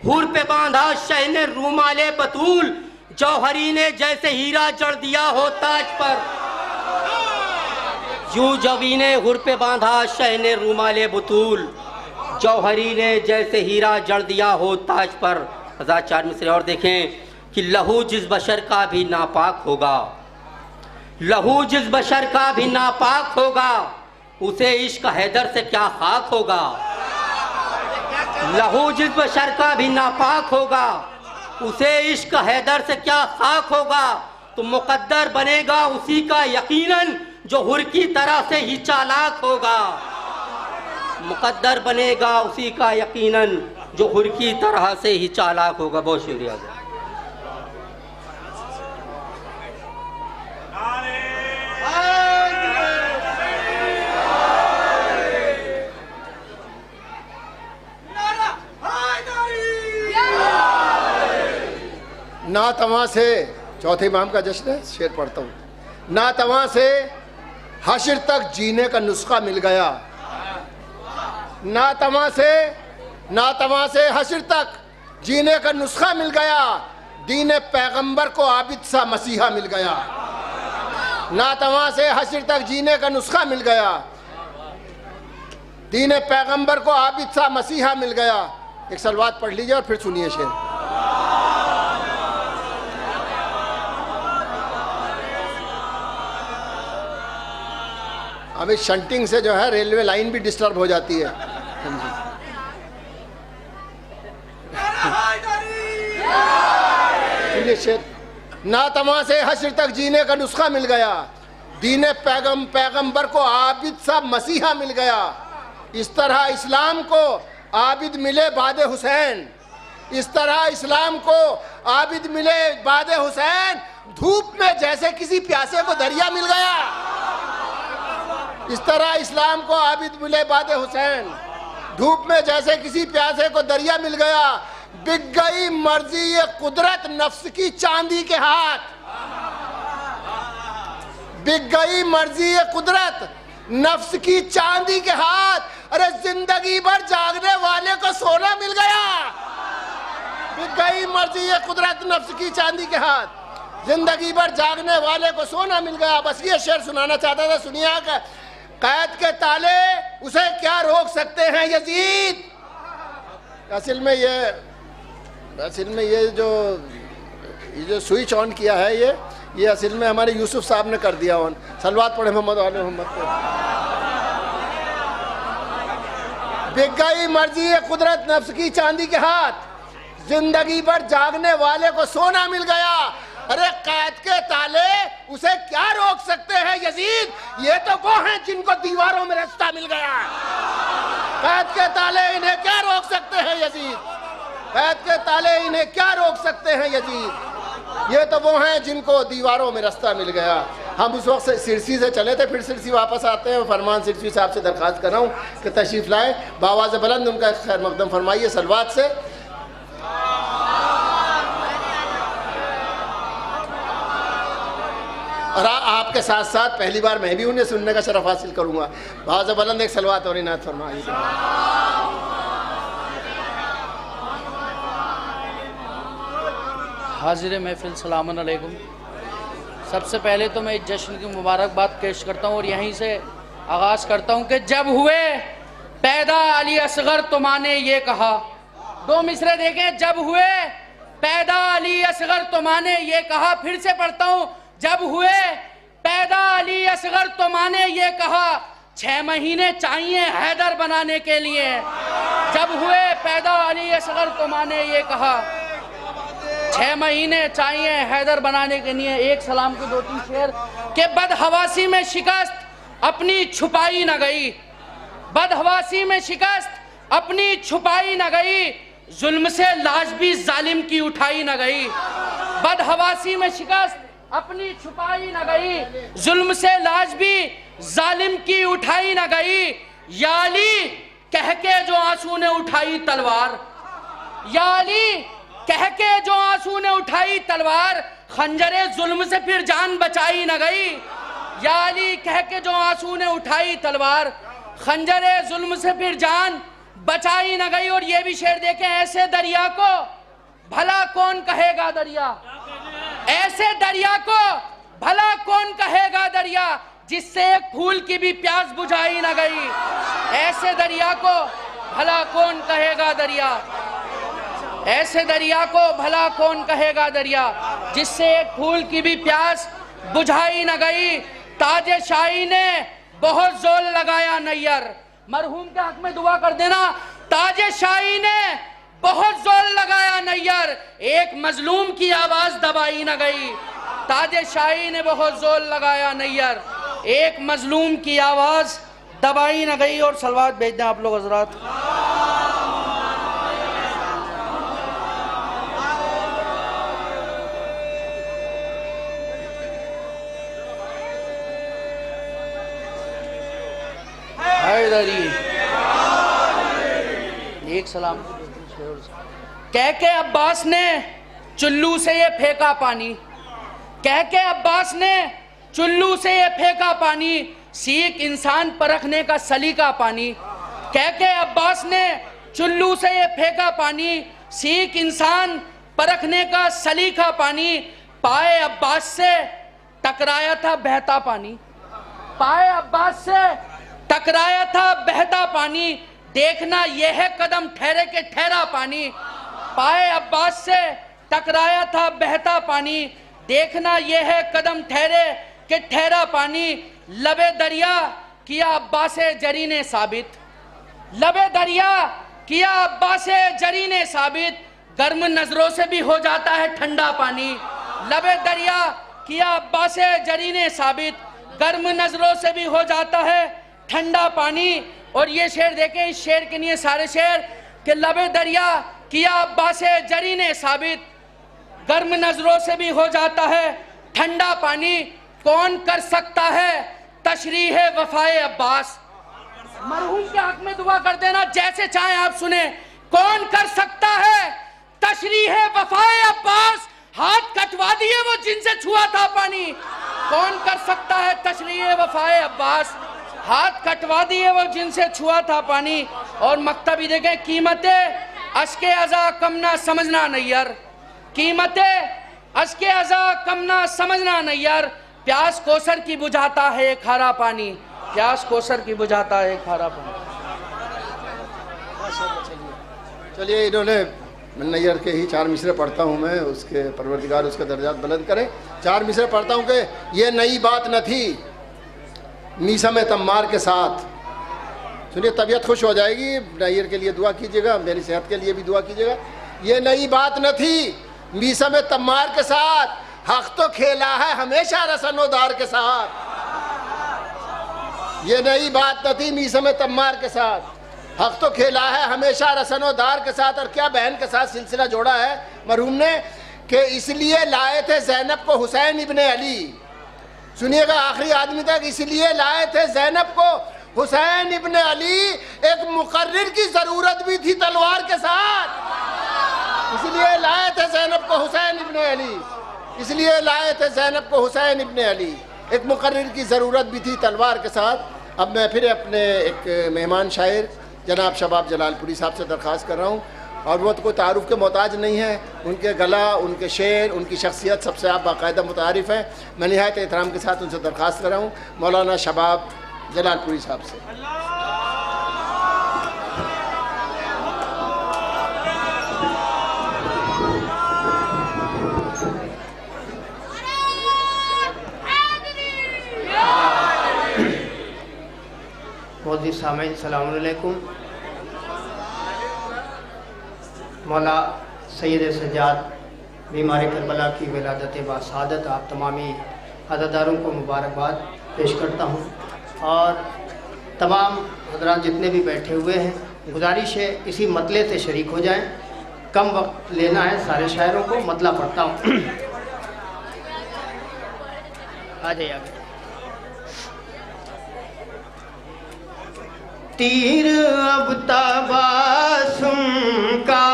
हुर पे बांधा शहने रूमाले बतूल, जौहरी ने जैसे हीरा जड़ दिया हो ताज पर। यूं जबीने हुर पे बांधा शहने रूमाले बतूल, जौहरी ने जैसे हीरा जड़ दिया हो ताज पर। 4 मिसरे और देखें कि लहू जिस बशर का भी नापाक होगा, लहू जिस बशर का भी नापाक होगा, उसे इश्क हैदर से क्या खाक होगा। लहू जिस बशर का भी नापाक होगा, उसे इश्क हैदर से क्या खाक होगा। तो मुकद्दर बनेगा उसी का यकीनन, जो हुर की तरह से ही चालाक होगा। मुकद्दर बनेगा उसी का यकीनन, जो हुर की तरह से ही चालाक होगा। बहुत शुक्रिया। ना तवा से, चौथे इमाम का जश्न है, शेर पढ़ता हूँ। ना तवा से हश्र तक जीने का नुस्खा मिल गया, ना तवा से नातवा से हश्र तक जीने का नुस्खा मिल गया, दीन पैगंबर को आबिद सा मसीहा मिल गया। नातवा से हश्र तक जीने का नुस्खा मिल गया, दीन पैगंबर को आबिद सा मसीहा मिल गया। एक सलवात पढ़ लीजिए और फिर सुनिए शेर। अभी शंटिंग से जो है रेलवे लाइन भी डिस्टर्ब हो जाती है। शेर, नातवा से हश्र तक जीने का नुस्खा मिल गया, दीन पैगंबर को आबिद सा मसीहा मिल गया। इस तरह इस्लाम को आबिद मिले बाद हुसैन, इस तरह इस्लाम को आबिद मिले बाद हुसैन। धूप में जैसे किसी प्यासे को दरिया मिल गया, इस तरह इस्लाम को आबिद मिले बाद हुसैन। धूप में जैसे किसी प्यासे को दरिया मिल गया। बिक गई मर्जी ये कुदरत नफ्स की चांदी के हाथ, बिक गई मर्जी ये कुदरत नफ्स की चांदी के हाथ। अरे जिंदगी भर जागने वाले को सोना मिल गया। बिक गई मर्जी ये कुदरत नफ्स की चांदी के हाथ, जिंदगी भर जागने वाले को सोना मिल गया। बस ये शेर सुनाना चाहता था, सुनिए। कैद के ताले उसे क्या रोक सकते हैं यजीद। असल में ये जो स्विच ऑन किया है ये असल में हमारे यूसुफ साहब ने कर दिया ऑन। सलवात पढ़े मोहम्मद वाले मोहम्मद को। बिक गई मर्जी ये कुदरत नफ्स की चांदी के हाथ, जिंदगी भर जागने वाले को सोना मिल गया। अरे कैद के ताले उसे क्या रोक सकते हैं यजीद, ये तो वो हैं जिनको दीवारों में रास्ता मिल गया। कैद के ताले इन्हें क्या रोक सकते हैं यजीद, कैद के ताले इन्हें क्या रोक सकते हैं यजीद, ये तो वो हैं जिनको दीवारों में रास्ता मिल गया। हम उस वक्त सिरसी से चले थे, फिर सिरसी वापस आते हैं। फरमान सिरसी साहब से दरख्वास्त कर रहा हूँ कि तशरीफ लाए, बावाज़ बुलंद उनका खैर मकदम फरमाइए सलवात से। और आपके साथ साथ पहली बार मैं भी उन्हें सुनने का शरफ हासिल करूंगा। बावाज़ बुलंद एक सलवात और इनायत फरमाइए। हाजिर महफिल सलामुन अलैकुम। सबसे पहले तो मैं इस जश्न की मुबारकबाद पेश करता हूँ और यहीं से आगाज़ करता हूँ कि जब हुए पैदा अली असगर तुमाने ये कहा। दो मिसरे देखें, जब हुए पैदा अली असगर तुमाने ये कहा। फिर से पढ़ता हूँ, जब हुए पैदा अली असगर तुमाने ये कहा, 6 महीने चाहिए हैदर बनाने के लिए। जब हुए पैदा अली असगर तुमाने ये कहा, 6 महीने चाहिए हैदर बनाने के लिए। एक सलाम के 2-3 शेर के बदहवासी में शिकस्त अपनी छुपाई न गई, बदहवासी में शिकस्त अपनी छुपाई न गई, जुल्म से लाश भी जालिम की उठाई न गई। बदहवासी में शिकस्त अपनी छुपाई न गई, जुल्म से लाश भी जालिम की उठाई न गई। या अली कह के जो आंसू ने उठाई तलवार, या अली कह के जो आंसू ने उठाई तलवार, खंजरे जुल्म से फिर जान बचाई न गई। या अली कह के जो आंसू ने उठाई तलवार, खंजरे जुल्म से फिर जान बचाई न गई। और ये भी शेर देखें, ऐसे दरिया को भला कौन कहेगा दरिया, ऐसे दरिया को भला कौन कहेगा दरिया, जिससे एक फूल की भी प्यास बुझाई न गई। ऐसे दरिया को भला कौन कहेगा दरिया, ऐसे दरिया को भला कौन कहेगा दरिया, जिससे एक फूल की भी प्यास बुझाई न गई। ताजे शाही ने बहुत जोर लगाया नैयर, मरहूम के हक में दुआ कर देना। ताजे शाही ने बहुत जोर लगाया नैयर, एक मजलूम की आवाज दबाई न गई। ताजे शाही ने बहुत जोर लगाया नैयर, एक मजलूम की आवाज दबाई न गई। और सलवात भेज दें आप लोग हजरात। एक सलाम कह के अब्बास ने चुल्लू से ये फेंका पानी, कह के अब्बास ने चुल्लू से ये फेंका पानी, सीख इंसान परखने का सलीका पानी। कह के अब्बास ने चुल्लू से ये फेंका पानी, सीख इंसान परखने का सलीका पानी, पाए अब्बास से टकराया था बहता पानी, पाए अब्बास से टकराया था बहता पानी, देखना यह है कदम ठहरे के ठहरा पानी, पाए अब्बास से टकराया था बहता पानी, देखना यह है कदम ठहरे के ठहरा पानी, लबे दरिया किया अब्बास जरी ने साबित, लबे दरिया किया अब्बास जरी ने साबित, गर्म नजरों से भी हो जाता है ठंडा पानी, लबे दरिया किया अब्बास जरी ने साबित, गर्म नजरों से भी हो जाता है ठंडा पानी। और ये शेर देखें, इस शेर के लिए सारे शेर के लबे दरिया किया अब्बास जरी ने साबित, गर्म नजरों से भी हो जाता है ठंडा पानी, कौन कर सकता है तशरीह वफाए अब्बास। मरहूम के हक में दुआ कर देना जैसे चाहे आप सुने, कौन कर सकता है तशरीह वफाए अब्बास, हाथ कटवा दिए वो जिनसे छुआ था पानी, कौन कर सकता है तशरीह वफाए अब्बास, हाथ कटवा दिए वो जिनसे छुआ था पानी। और मकतबी देखें, कीमतें अश्के अज़ा कम ना समझना नैयर, कीमतें अश्के अज़ा कम ना समझना नैयर, प्यास कोसर की बुझाता है एक खारा पानी, प्यास कोसर की बुझाता है एक खारा पानी। चलिए, इन्होंने नैयर के ही 4 मिसरे पढ़ता हूँ मैं, उसके परवरदिगार उसके दर्जात बुलंद करें। 4 मिसरे पढ़ता हूँ कि ये नई बात न थी मीसा में तम्मार के साथ। सुनिए, तबीयत खुश हो जाएगी, नैयर के लिए दुआ कीजिएगा, मेरी सेहत के लिए भी दुआ कीजिएगा। ये नई बात न थी मीसा में तम्मार के साथ, हक तो खेला है हमेशा रसनोदार के साथ। ये नई बात न थी मीसा में तम्मार के साथ, हक तो खेला है हमेशा रसनोदार के साथ। और क्या बहन के साथ सिलसिला जोड़ा है मरहूम ने कि इसलिए लाए थे ज़ैनब को हुसैन इब्ने अली। सुनिएगा आखिरी आदमी तक, इसलिए लाए थे ज़ैनब को हुसैन इब्ने अली, एक मुकर्रिर की ज़रूरत भी थी तलवार के साथ। इसलिए लाए थे ज़ैनब को हुसैन इब्ने अली, इसलिए लाए थे ज़ैनब को हुसैन इब्ने अली, एक मुकर्रिर की ज़रूरत भी थी तलवार के साथ। अब मैं फिर अपने एक मेहमान शायर जनाब शबाब जलालपुरी साहब से दरख्वास्त कर रहा हूँ, और वो तो कोई तारुफ के मोहताज नहीं है, उनके गला, उनके शेर, उनकी शख्सियत सबसे आप बाकायदा मुतारिफ़ हैं। मैं निहायत एहतराम के साथ उनसे दरख्वास्त कर रहा हूँ, मौलाना शबाब जलालपुरी साहब से। मोदी सामीन अस्सलाम वालेकुम। मौला सैयद सज्जाद बीमार करबला की विलादत बासादत आप तमामी अज़ादारों को मुबारकबाद पेश करता हूँ, और तमाम हज़रात जितने भी बैठे हुए हैं, गुजारिश है इसी मतले से शरीक हो जाएं। कम वक्त लेना है सारे शायरों को, मतला पढ़ता हूँ। आ जाइए आगे। तीर अब तबासुम का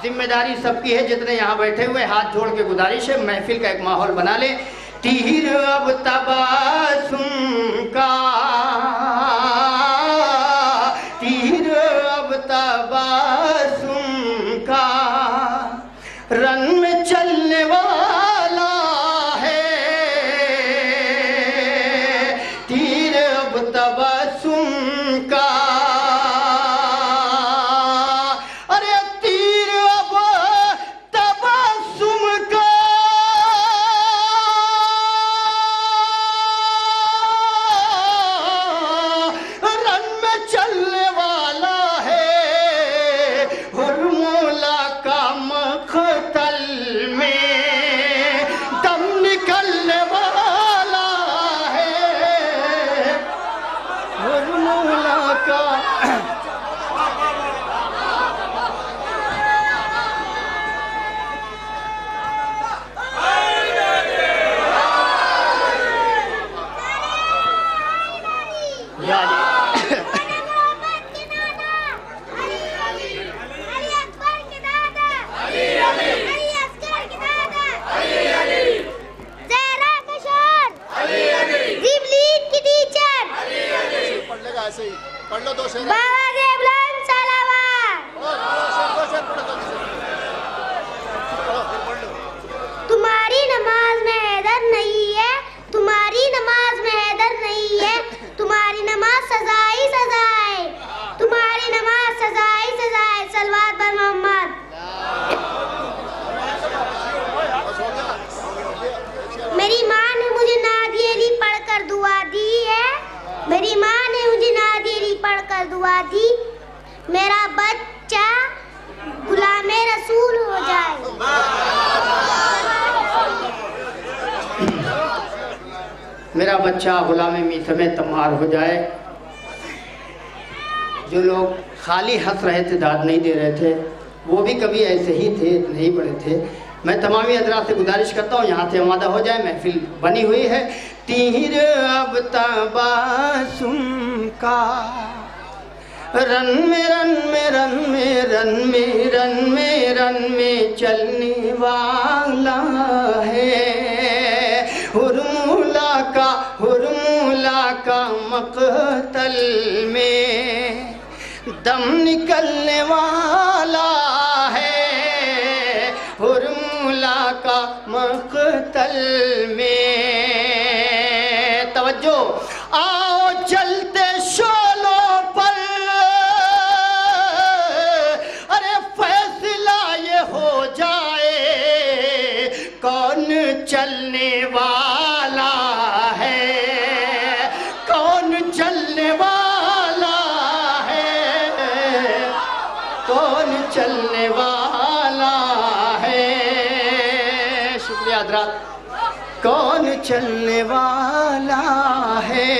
जिम्मेदारी सबकी है, जितने यहाँ बैठे हुए हाथ जोड़ के गुजारिश है महफिल का एक माहौल बना ले। तीर अब तबासुम का, तीर अब तबासुम का, रन में चलने वाला तबस्सुम का। अरे तीर अब तबस्सुम का, रन में चलने वाला है, और मौला का मक़तल में मेरा बच्चा गुलामी मी समेत तमार हो जाए। जो लोग खाली हंस रहे थे, दाद नहीं दे रहे थे, वो भी कभी ऐसे ही थे, नहीं बड़े थे। मैं तमामी हजरात से गुजारिश करता हूँ यहाँ से आमादा हो जाए, महफिल बनी हुई है। तीर अब तबासुम का रन में रन में रन में रन में रन में रन में चलने वाला है। हुरमुला का मक़तल में दम निकलने वाला है। हुरमुला का मक़तल में तवज्जो, आओ चलते शोलों पर, अरे फैसला ये हो जाए कौन चलने वाला है, कौन चलने वाला है, कौन चलने वाला है। शुक्रिया हज़रात। कौन चलने वाला है,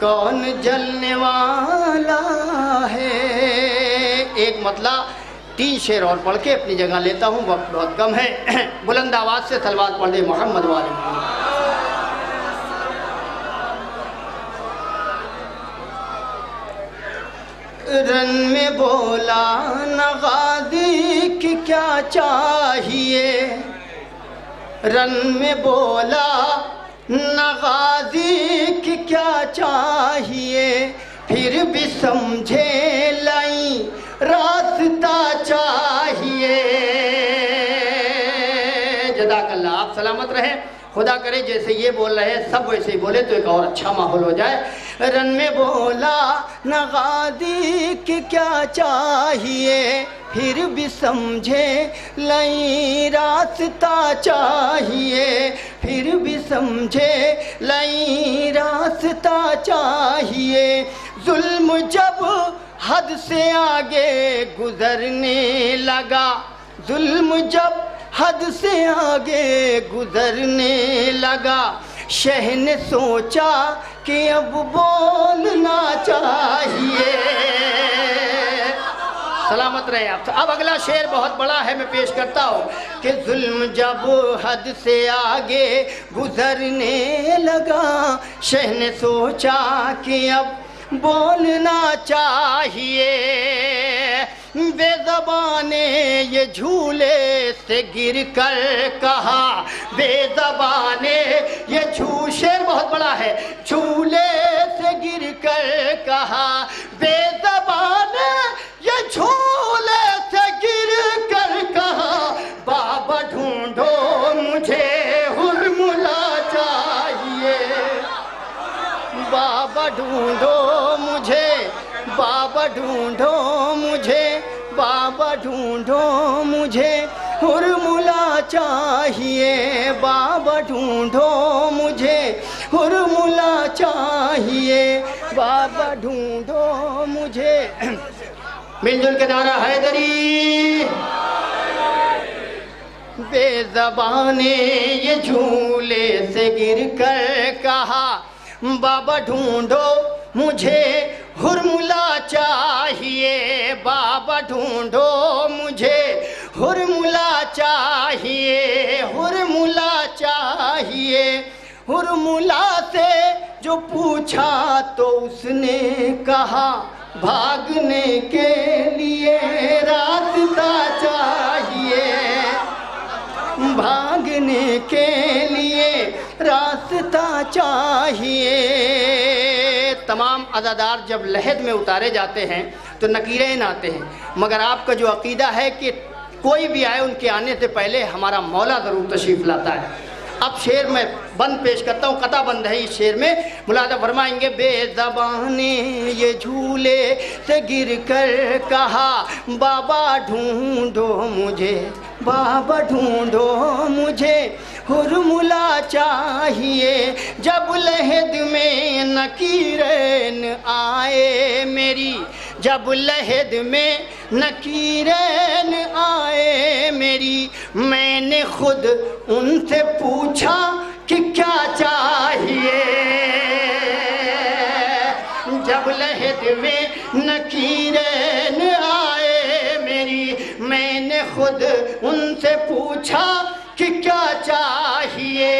कौन जलने वाला है। एक मतलब 3 शेर और पढ़ के अपनी जगह लेता हूँ, वक्त बहुत कम है। बुलंद आवाज़ से सलवात पढ़ दे मोहम्मद वाले मोहम्मद। रन में बोला नगादी की क्या चाहिए, रन में बोला नगाजी की क्या चाहिए, फिर भी समझे लाई रास्ता चाहिए। जज़ाकल्लाह। आप सलामत रहें, खुदा करे जैसे ये बोल रहे हैं सब वैसे ही बोले तो एक और अच्छा माहौल हो जाए। रन में बोला नगादी की क्या चाहिए, फिर भी समझे लई रास्ता चाहिए, फिर भी समझे लई रास्ता चाहिए। जुल्म जब हद से आगे गुजरने लगा, जुल्म जब हद से आगे गुजरने लगा, शह ने सोचा कि अब बोलना चाहिए। सलामत रहे आप। अब अगला शेर बहुत बड़ा है, मैं पेश करता हूँ कि जुल्म जब हद से आगे गुजरने लगा, शह ने सोचा कि अब बोलना चाहिए। बेज़बाने ये झूले से गिर कर कहा, बेज़बाने ये शेर बहुत बड़ा है, झूले से गिर कर कहा, बेज़बाने ये झूले से गिर कर कहा, बाबा ढूंढो मुझे हुरमुला चाहिए, बाबा ढूंढो मुझे, बाबा ढूंढो मुझे, बाबा ढूंढो मुझे हुरमुला चाहिए, बाबा ढूंढो मुझे हुरमुला चाहिए, बाबा ढूंढो मुझे। मिलजुल के नारा हैदरी। बेज़बाने ये झूले से गिर कर कहा, बाबा ढूंढो मुझे हुरमुला चाहिए, बाबा ढूंढो मुझे हुरमुला चाहिए, हुरमुला चाहिए। हुरमुला से जो पूछा तो उसने कहा, भागने के लिए रास्ता चाहिए, भागने के लिए रास्ता चाहिए। तमाम अज़ादार जब लहद में उतारे जाते हैं तो नकीरें आते हैं, मगर आपका जो अकीदा है कि कोई भी आए उनके आने से पहले हमारा मौला ज़रूर तशरीफ़ लाता है। अब शेर में बंद पेश करता हूँ, कता बंद है इस शेर में, मुलादा फरमाएंगे। बेज़बाने ये झूले से गिर कर कहा, बाबा ढूंढो मुझे, बाबा ढूंढो मुझे हुरमुला चाहिए। जब लहद में नकीरन आए मेरी, जब लहद में नकीरन आए मेरी, मैंने खुद उनसे पूछा कि क्या चाहिए, जब लहद में नकीरन आए मेरी, मैंने खुद उनसे पूछा कि क्या चाहिए।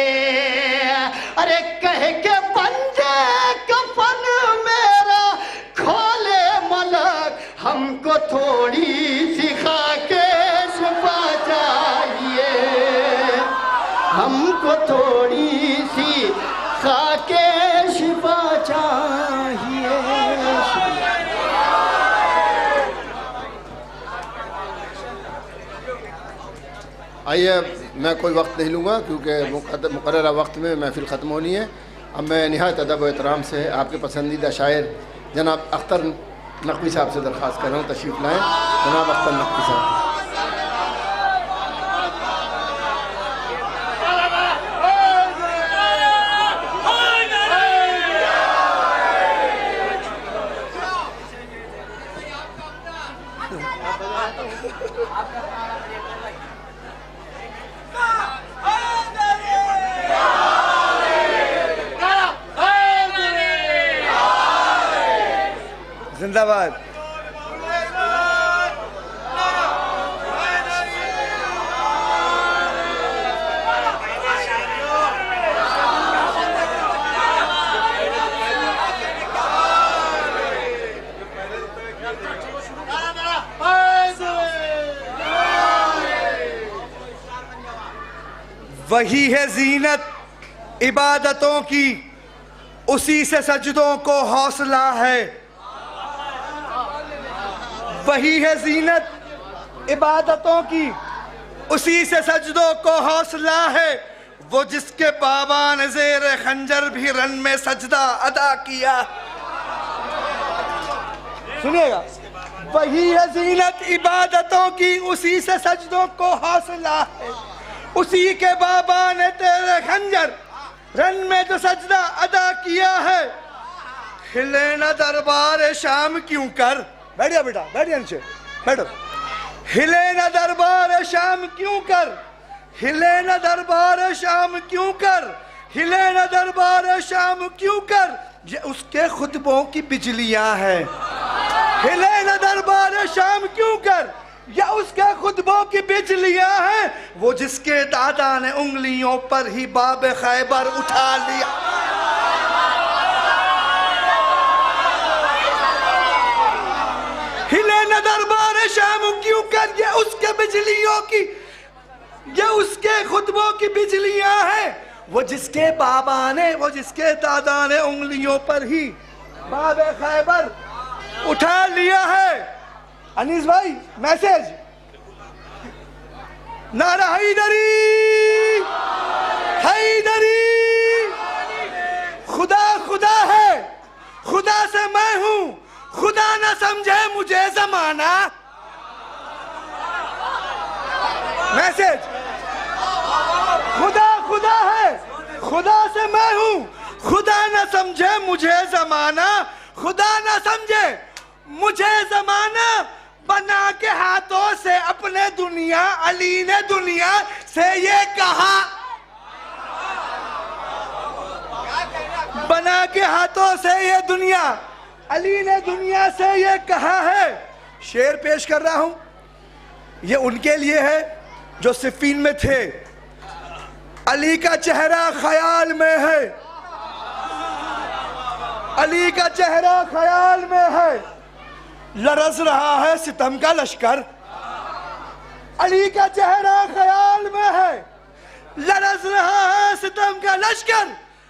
अरे कह के पंजे कफन मेरा खोले मलक, हमको थोड़ी सी खाके शिफा चाहिए, हमको थोड़ी सी खाके शिफा चाहिए। आइए, मैं कोई वक्त नहीं लूँगा क्योंकि मुकर्ररा वक्त में महफिल ख़त्म होनी है। अब मैं निहायत अदब व एहतराम से आपके पसंदीदा शायर जनाब अख्तर नकवी साहब से दरख्वास्त कर रहा हूँ, तशरीफ़ लाएँ। जनाब अख्तर नकवी साहब। जिंदाबाद। वही है जीनत इबादतों की, उसी से सजदों को हौसला है। वही है जीनत इबादतों की, उसी से सजदों को हौसला है। वो जिसके बाबा ने ज़ेर खंजर भी रन में सजदा अदा किया। सुनिएगा, वही है जीनत इबादतों की, उसी से सजदों को हौसला है। उसी के बाबा ने तेरे खंजर रन में जो सजदा अदा किया है। हिले न दरबार शाम क्यों कर, बैठिए बेटा, बैठिए नीचे बैठो। हिले न दरबार शाम क्यों कर, हिले न दरबार शाम क्यों कर, हिले न दरबार शाम क्यों कर, ये उसके खुतबों की बिजलियां हैं। हिले न दरबार शाम क्यों कर, या उसके खुतबों की बिजलियां हैं। वो जिसके दादा ने उंगलियों पर ही बाब खैबर उठा लिया। हिले न दरबार शाम क्यों कर, ये उसके बिजलियों की, ये उसके खुतबों की बिजलियां हैं। वो जिसके बाबा ने, वो जिसके दादा ने उंगलियों पर ही बाब खैबर उठा लिया है। अनीस भाई मैसेज, नारा हैदरी हैदरी, खुदा खुदा है, खुदा से मैं हूं, खुदा ना समझे मुझे जमाना। मैसेज, खुदा खुदा है, खुदा से मैं हूं, खुदा ना समझे मुझे जमाना, खुदा ना समझे मुझे जमाना। बना के हाथों से अपने दुनिया, अली ने दुनिया से ये कहा। बना के हाथों से ये दुनिया, अली ने दुनिया से ये कहा है। शेर पेश कर रहा हूं, ये उनके लिए है जो सिफीन में थे। अली का चेहरा ख्याल में है, अली का चेहरा ख्याल में है, लरस रहा है सितम का लश्कर। अली का चेहरा ख्याल में है, लरस रहा है सितम का लश्कर।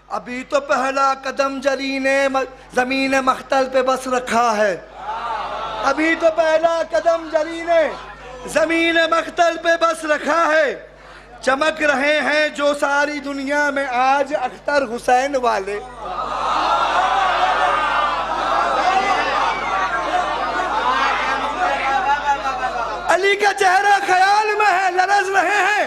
अभी तो पहला कदम जरी ने जमीन मख्तल पे बस रखा है। अभी तो पहला कदम जरी ने जमीन मख्तल पे बस रखा है। चमक रहे हैं जो सारी दुनिया में आज अख्तर हुसैन वाले। अली का चेहरा ख्याल में है, लरस रहे हैं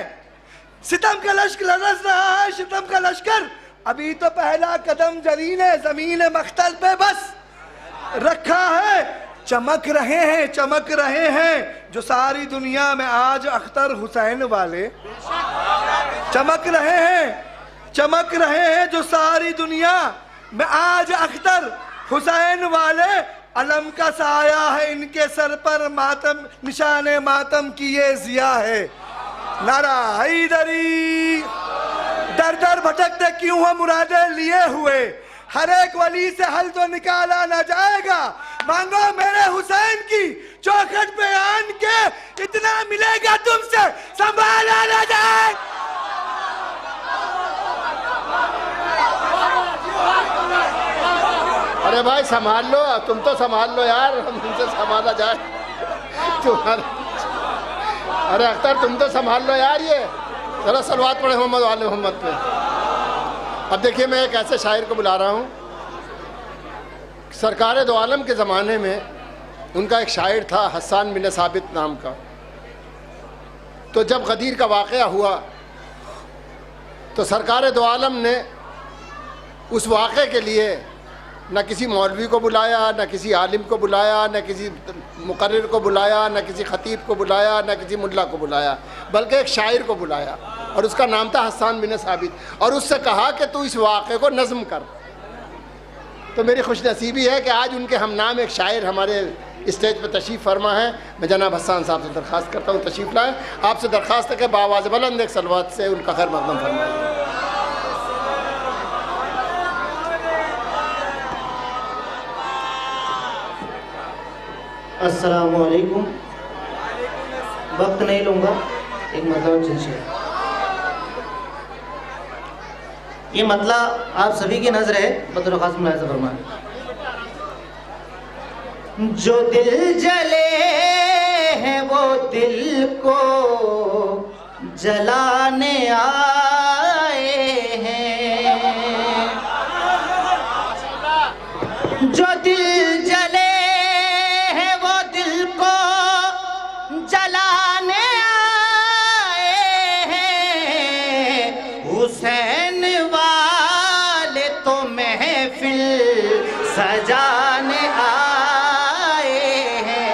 सितम का लश्कर, लरस रहा है सितम का लश्कर। अभी तो पहला कदम जरी ने जमीन मख्तल पे बस रखा है। चमक रहे हैं जो सारी दुनिया में आज अख्तर हुसैन वाले। चमक रहे हैं, चमक रहे हैं जो सारी दुनिया में। आज अख्तर हुसैन वाले अलम का साया है इनके सर पर, मातम निशाने मातम की ये जिया है। नारा हैदरी। दर दर भटकते क्यों हो मुरादे लिए हुए, हर एक वली से हल तो निकाला ना जाएगा। मांगो मेरे हुसैन की चौखट पे आन के, इतना मिलेगा तुमसे संभाला ना जाए। अरे भाई संभाल लो, तुम तो संभाल लो यार, हम तुमसे संभाला जाए तुम्हारे। अरे अख्तर तुम तो संभाल लो यार, ये जरा सलवात पढ़े मोहम्मद वाले मोहम्मद पे। अब देखिए मैं एक ऐसे शायर को बुला रहा हूँ, सरकार दो आलम के ज़माने में उनका एक शायर था हसन बिन साबित नाम का। तो जब गदीर का वाक़या हुआ तो सरकार दो आलम ने उस वाक़े के लिए न किसी मौलवी को बुलाया, न किसी आलिम को बुलाया, न किसी मुकर्रिर को बुलाया, न किसी खतीब को बुलाया, न किसी मुल्ला को बुलाया, बल्कि एक शायर को बुलाया और उसका नाम था हसन बिन साबित। और उससे कहा कि तू इस वाक़े को नज़्म कर। तो मेरी खुशनसीबी है कि आज उनके हम नाम एक शायर हमारे स्टेज पर तशरीफ़ फरमा है। मैं जनाब हसन साहब से दरख्वास्त करता हूँ तशरीफ़ लाएँ। आपसे दरख्वास्त है कि बावाज़ बुलंद एक सलवात से उनका खैर मक़दम फरमाइए। अस्सलाम वालेकुम। वक्त नहीं लूँगा, एक मतलब जिनसे ये मतलब आप सभी की नजर है, बतौर खास मुलाहिज़ा फरमाएं। जो दिल जले हैं वो दिल को जलाने आए हैं, जो दिल जले जलाने आए हैं। हुसैन वाले तो महफिल सजाने आए हैं,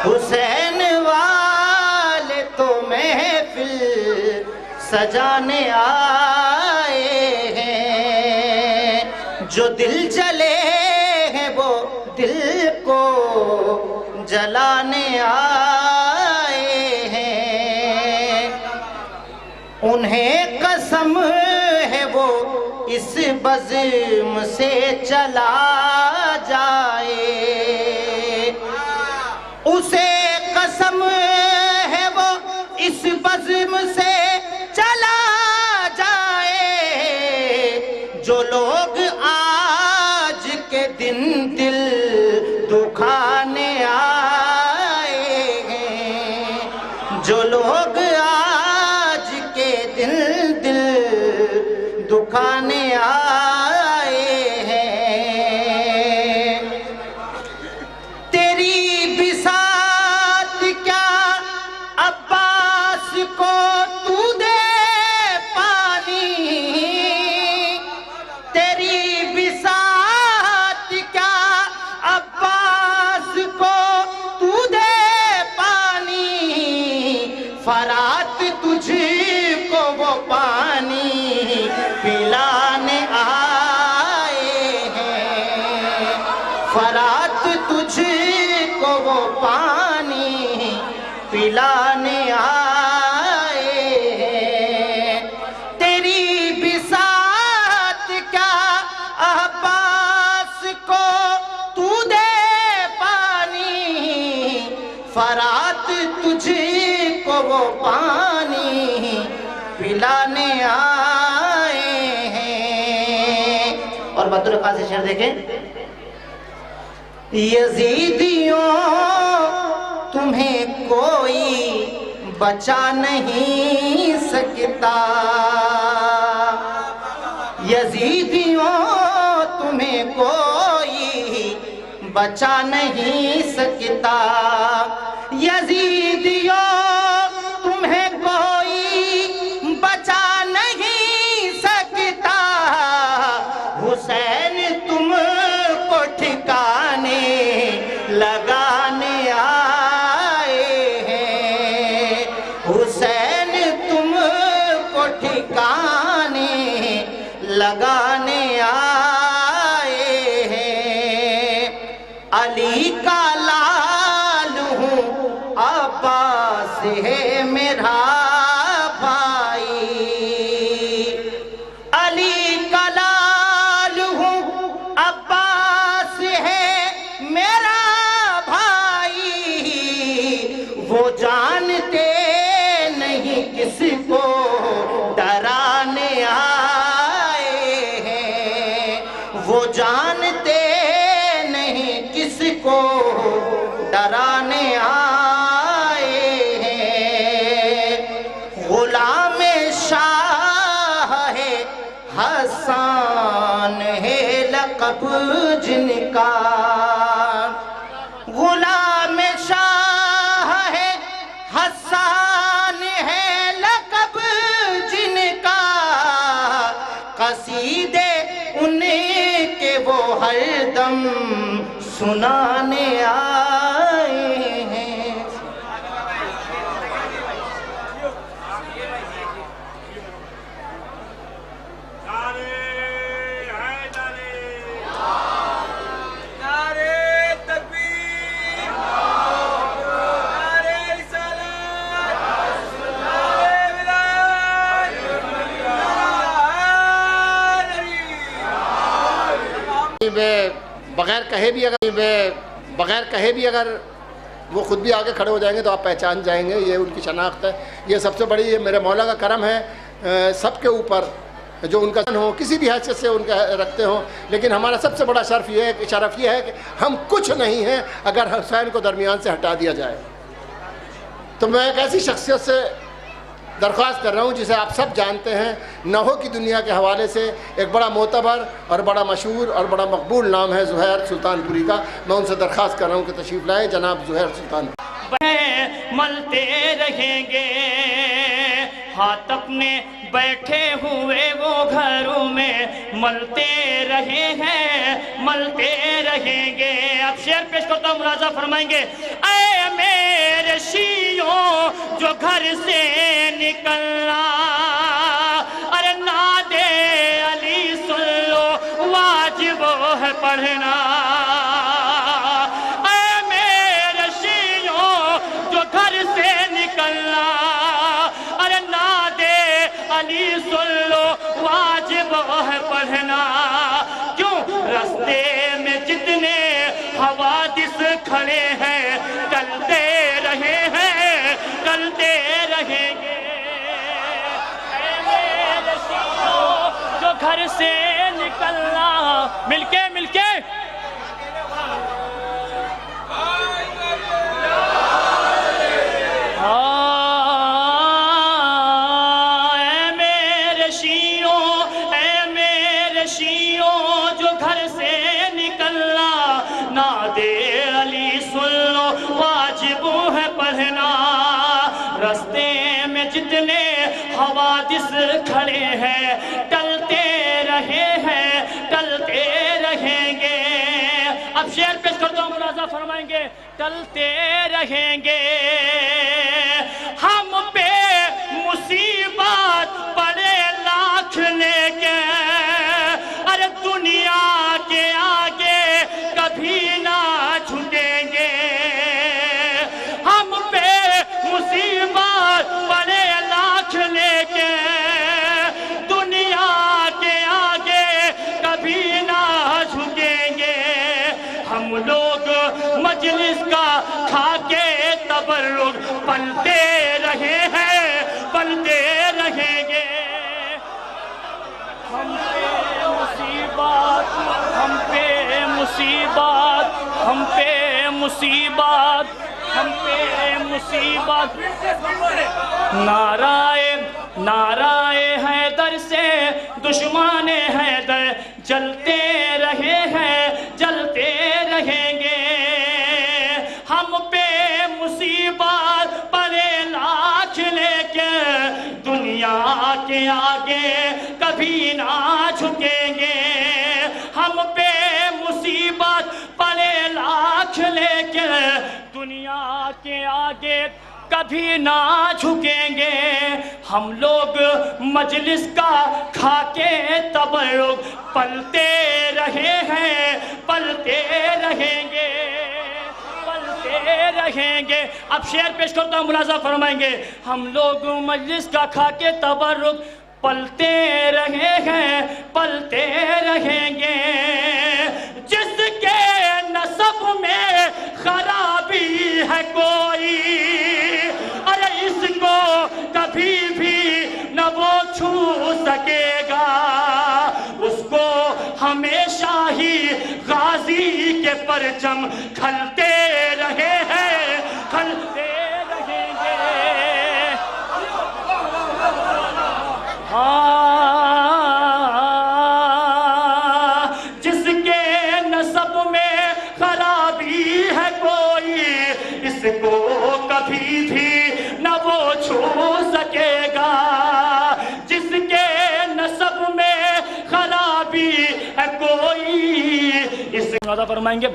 हुसैन वाले तो महफिल सजाने आए हैं। जो दिल जले हैं वो दिल को जलाने आए हैं। उन्हें कसम है वो इस बज़्म से चला जाए, उसे कसम है वो इस बज़्म से चला जाए। जो लोग आज के दिन दिल दुखाने आए हैं, जो लोग आज के दिल दुखाने आए हैं। तेरी बिसात क्या अब्बास को तू दे पानी, तेरी बिसात क्या अब्बास को तू दे पानी। फरात तुझको वो पानी पिलाने आए हैं, फरात तुझको वो पानी पिलाने आए हैं। तेरी बिसात क्या अब्बास को तू दे पानी। फरात तुझको वो पानी पिलाने आए हैं। और बतौर खास शेर देखें। यजीदियों तुम्हें कोई बचा नहीं सकता, यजीदियों तुम्हें कोई बचा नहीं सकता। यजीदियों तुम्हें कोई बचा नहीं सकता। हुसैन तुमको ठिकाने लगाने आए हैं, हुसैन तुमको ठिकाने लगाने आए हैं। अली का लाल हूँ, अब्बास है मेरा भाई। अली का लाल हूँ, अब्बास है मेरा भाई। वो जानते नहीं किसको डराने आए हैं। वो जानते नहीं किसको डराने आए हैं। गुलाम शाह है हसन है लक़ब जिनका। गुलाम शाह है हसन है लक़ब जिनका। कसीदे उनके वो हरदम सुनाने आए हैं। बगैर कहे भी अगर वो खुद भी आगे खड़े हो जाएंगे तो आप पहचान जाएंगे, ये उनकी शनाख्त है। ये सबसे बड़ी ये मेरे मौला का करम है सबके ऊपर, जो उनका हो किसी भी हैसियत से उनका रखते हो। लेकिन हमारा सबसे बड़ा शर्फ ये है कि हम कुछ नहीं हैं अगर हुसैन को दरमियान से हटा दिया जाए। तो मैं एक ऐसी शख्सियत से दरख्वास्त कर रहा हूँ जिसे आप सब जानते हैं, नहो की दुनिया के हवाले से एक बड़ा मोतबर और बड़ा मशहूर और बड़ा मकबूल नाम है ज़ुहैर सुल्तानपुरी का। मैं उनसे दरख्वास्त कर रहा हूँ कि तशरीफ़ लाएँ जनाब ज़ुहैर सुल्तानपुरी। मलते रहेंगे हाथ अपने बैठे हुए वो घरों में मलते रहे हैं, मलते रहेंगे। अब शेर पेश करता हूँ, मुलाजा फरमाएंगे। ऐ मेरे शियों जो घर से निकलना, अरे नादे अली सुन लो वाजिब है पढ़ना। ऐ मेरे शियों जो घर से निकलना, अरे नादे अली सुन लो वाजिब है पढ़ना। क्यों रास्ते में जितने हवादिस खड़े हैं चलते रहे हैं, चलते रहेंगे। मेरे शियों जो घर से निकलना, मिलके मिलके रास्ते में जितने हवादिस खड़े हैं टलते रहे हैं, टलते रहेंगे। अब शेर पेश कर दो, मुलाजा फरमाएंगे। टलते रहेंगे हम पे मुसीबत पड़े लाख लेके, अरे दुनिया के आगे कभी ना झुकेंगे। हम पे मुसीबत पड़े लाख लेके दुनिया के आगे कभी ना झुकेंगे। हम लोग मजलिस का खाके तबर्रुक पलते रहे हैं, पलते रहेंगे। हम पे मुसीबत, हम पे मुसीबत, हम पे मुसीबत, हम पे मुसीबत। नाराए नाराए हैदर से दुश्मन हैदर जलते रहे हैं, जलते रहेंगे। हम पे मुसीबत पड़े लाख लेके दुनिया के आगे कभी ना झुकेंगे। हम पे मुसीबत पड़े लाख लेके दुनिया के आगे कभी ना झुकेंगे, हम लोग मजलिस का खाके तबरुक पलते रहे हैं, पलते रहेंगे, पलते रहेंगे। अब शेर पेश करता हूँ, मुलाजा फरमाएंगे। हम लोग मजलिस का खाके तबरुक पलते रहे हैं, पलते रहेंगे। जिसके नसब में खराबी है कोई, अरे इसको कभी भी न वो छू सकेगा, उसको हमेशा ही गाजी के परचम खलते रहे हैं, खलते रहेंगे। जिसके नसब में खराबी है कोई, इसको कभी भी न वो छू सकेगा। जिसके नसब में खराबी है कोई, इस फरमाएंगे।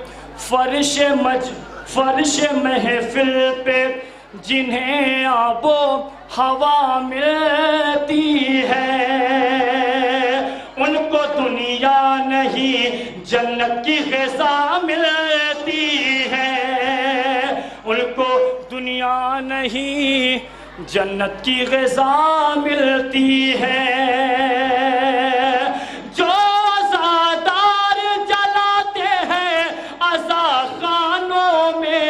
फर्श महफिल पे जिन्हें आबो हवा मिलती है, उनको दुनिया नहीं जन्नत की ग़िज़ा मिलती है, उनको दुनिया नहीं जन्नत की ग़िज़ा मिलती है। जो ज़ादार जलाते हैं अज़ा खानों में,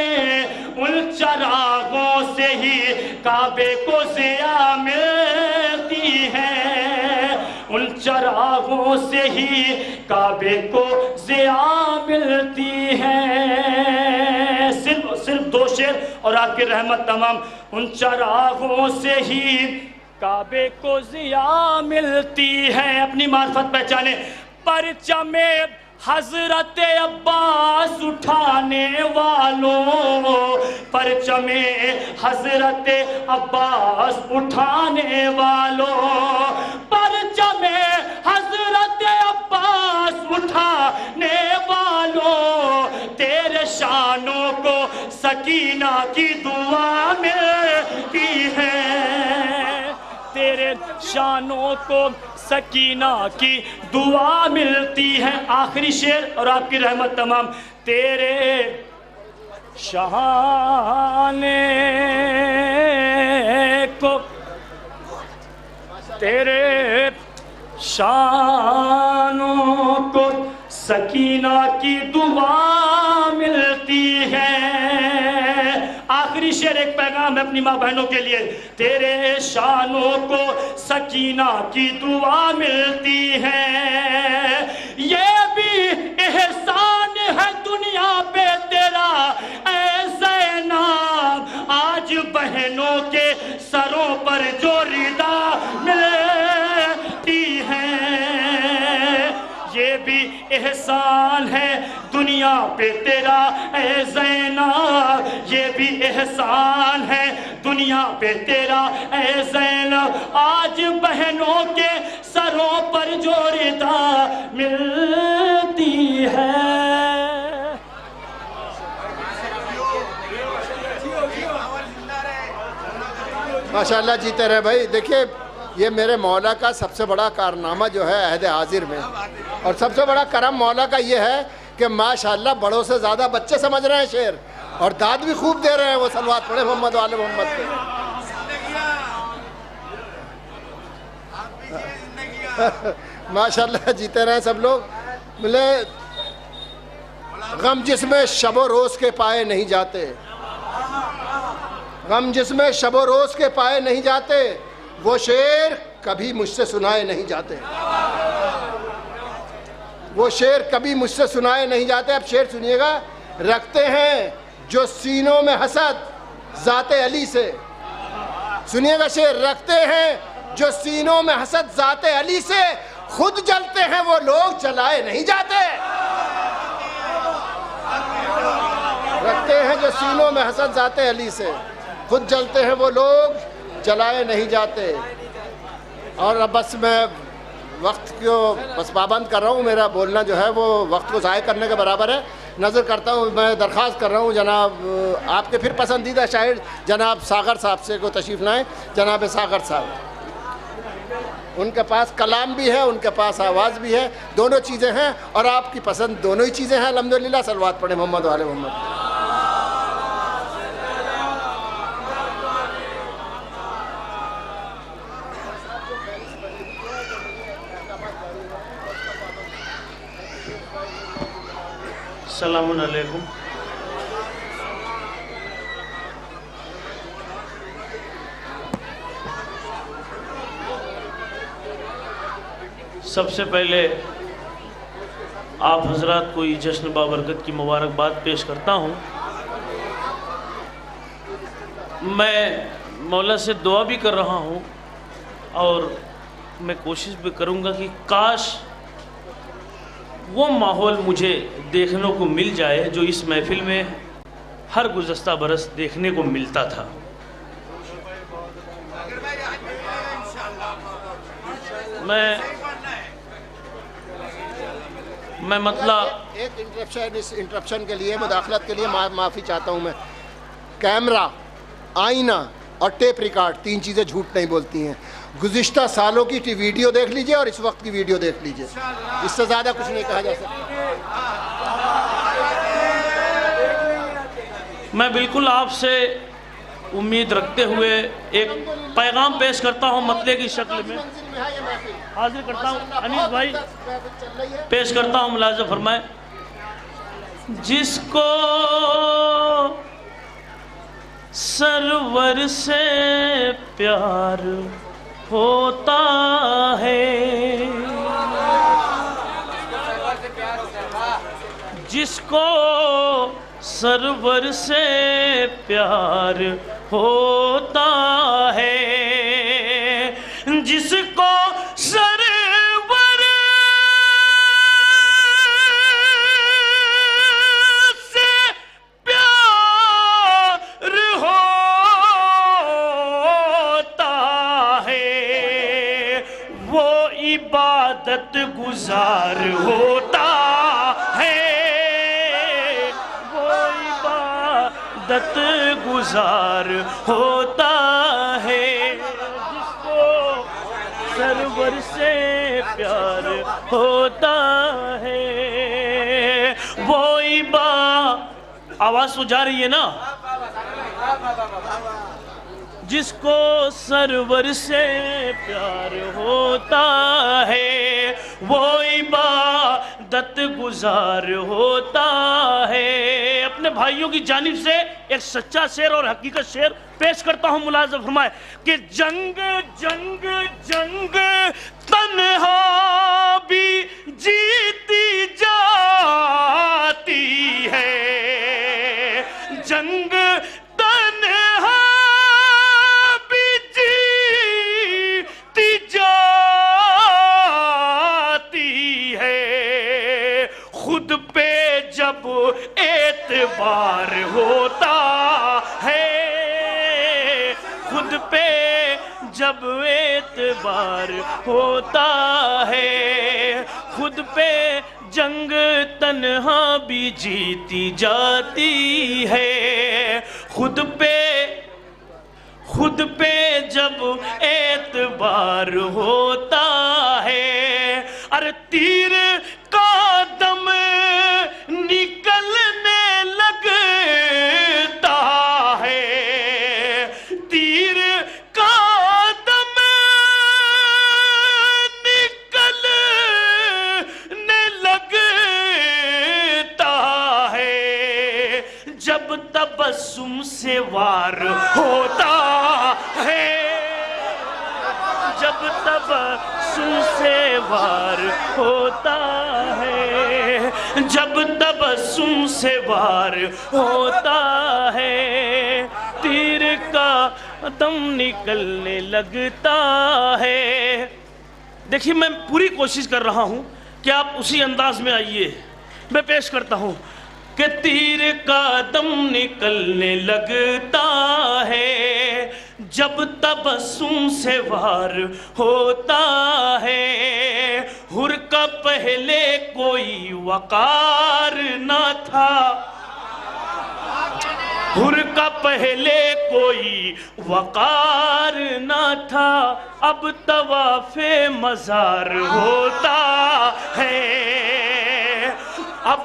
उन चरागों से ही काबे को ज़िया मिलती है, उन चरागों से ही काबे को ज़िया मिलती है। सिर्फ दो शेर और आपकी रहमत तमाम। उन चरागों से ही काबे को ज़िया मिलती है। अपनी मार्फत पहचाने। परचमे हजरत अब्बास उठाने वालों, परचमे हजरत अब्बास उठाने वालों, परचमे हजरत अब्बास उठाने वालों, तेरे शानों को सकीना की दुआ मिलती है, तेरे शानों को सकीना की दुआ मिलती है। आखिरी शेर और आपकी रहमत तमाम। तेरे शाने को, तेरे शानों को सकीना की दुआ मिलती है। आखिरी शेर एक पैगाम है अपनी माँ बहनों के लिए। तेरे शानों को सकीना की दुआ मिलती है, ये भी एहसान है दुनिया पे तेरा ऐ ज़ैनब, आज बहनों के सरों पर जो रिदा मिलती है, ये भी एहसान है दुनिया पे तेरा ऐ ज़ैनब, ये भी एहसान है दुनिया पे तेरा ऐ ज़ैनब, आज बहनों के सरों पर जो रिदा मिलती है। माशाल्लाह, जीते रहे भाई। देखिए, ये मेरे मौला का सबसे बड़ा कारनामा जो है अहद हाजिर में, और सबसे बड़ा करम मौला का ये है कि माशाल्लाह बड़ों से ज़्यादा बच्चे समझ रहे हैं शेर, और दाद भी खूब दे रहे हैं। वो सलवात पढ़े मोहम्मद वाले मोहम्मद पे। माशाल्लाह, जीते रहे सब लोग। बोले गम जिसमें शबो रोज़ के पाए नहीं जाते, गम जिसमें शबो रोज़ के पाए नहीं जाते, वो शेर कभी मुझसे सुनाए नहीं जाते, वो शेर कभी मुझसे सुनाए नहीं जाते। अब शेर सुनिएगा। रखते हैं जो सीनों में हसद ज़ाते अली से, सुनिएगा शेर। रखते हैं जो सीनों में हसद ज़ाते अली से, खुद जलते हैं वो लोग जलाए नहीं जाते। रखते हैं जो सीनों में हसद ज़ाते अली से, खुद जलते हैं वो लोग जलाए नहीं जाते। और अब बस मैं वक्त को बस पाबंद कर रहा हूँ। मेरा बोलना जो है वो वक्त को ज़ाय करने के बराबर है। नज़र करता हूँ, मैं दरख्वास्त कर रहा हूँ जनाब आपके फिर पसंदीदा शायर जनाब सागर साहब से को तशरीफ़ लाएँ। जनाब सागर साहब, उनके पास कलाम भी है, उनके पास आवाज़ भी है, दोनों चीज़ें हैं और आपकी पसंद दोनों ही चीज़ें हैं। अल्हम्दुलिल्लाह, सलवात पढ़े मोहम्मद वाले मोहम्मद। अस्सलामुन अलैकुम। सबसे पहले आप हजरात को ये जश्न बाबरकत की मुबारकबाद पेश करता हूँ। मैं मौला से दुआ भी कर रहा हूँ और मैं कोशिश भी करूँगा कि काश वो माहौल मुझे देखने को मिल जाए जो इस महफिल में हर गुज़श्ता बरस देखने को मिलता था। मैं मतलब एक इंटरप्शन के लिए, मुदाखलत के लिए माफ़ी चाहता हूँ मैं। कैमरा, आईना और टेप रिकॉर्ड, तीन चीज़ें झूठ नहीं बोलती हैं। गुज़िश्ता सालों की वीडियो देख लीजिए और इस वक्त की वीडियो देख लीजिए, इससे ज़्यादा कुछ नहीं कहा जा सकता। मैं बिल्कुल आपसे उम्मीद रखते हुए एक पैगाम पेश करता हूँ, मतले की शक्ल में हाजिर करता हूँ। अनीस भाई पेश करता हूँ, मुलाज़ा फरमाए। जिसको सरवर से प्यार होता है, जिसको सरवर से प्यार होता है, जिसको सरवर से प्यार होता है, वो इबादत गुजार होता है, वो इबादत गुजार होता है। जिसको सरवर से प्यार होता है, वो आवाज़ तो जा रही है ना? जिसको सरवर से प्यार होता है, वो इबादत गुजार होता है। अपने भाइयों की जानिब से एक सच्चा शेर और हकीकत शेर पेश करता हूँ, मुलाज़ा फरमाए कि जंग जंग जंग तन्हा भी जीती जाती है, जंग तन्हा खुद पे जब एतबार होता है, खुद पे जब एतबार होता है, खुद पे जंग तन्हा भी जीती जाती है, खुद पे जब एतबार होता है। अरे तीर का दम निकलने लगता है, तीर का दम निकलने लगता है, जब तबस्सुम से वार होता है, जब तबस्सुम से वार होता है, जब तबस्सुम से वार होता है, तीर का दम निकलने लगता है। देखिए, मैं पूरी कोशिश कर रहा हूं कि आप उसी अंदाज में आइए। मैं पेश करता हूं कि तीर का दम निकलने लगता है, जब तबस्सुम से वार होता है, हुर का पहले कोई वकार न था, हुर का पहले कोई वकार न था, अब तवाफे मजार होता है। अब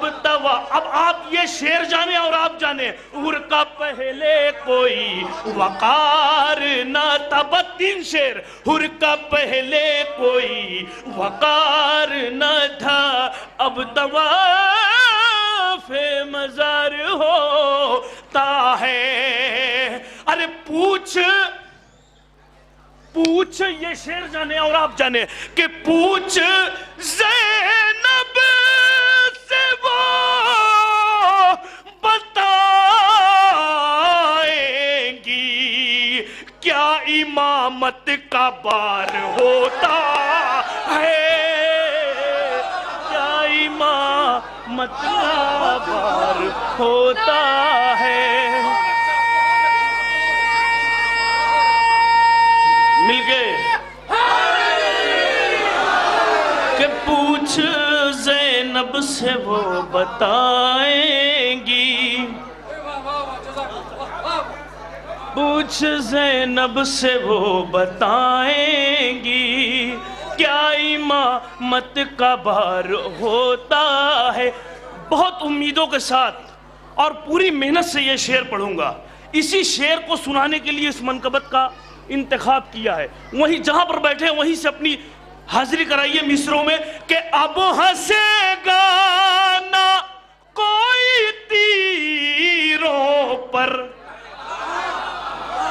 आप ये शेर जाने और आप जाने, हुर का पहले कोई वकार न था, 3 शेर, हुर का पहले कोई वकार न था, अब तवाफे मजार होता है। अरे पूछ ये शेर जाने और आप जाने कि पूछ ज़ैनब से वो बताएंगी क्या इमामत का बार होता है, क्या इमामत का बार होता है। मिल गए कि पूछ ज़ैनब से वो बताएंगी, पूछ ज़ैनब से वो बताएंगी क्या इमामत का बार होता है। बहुत उम्मीदों के साथ और पूरी मेहनत से ये शेर पढ़ूंगा। इसी शेर को सुनाने के लिए इस मनकबत का इंतखाब किया है। वहीं जहां पर बैठे वहीं से अपनी हाजिरी कराइए मिसरों में कि अब हंसेगा ना कोई तीरों पर।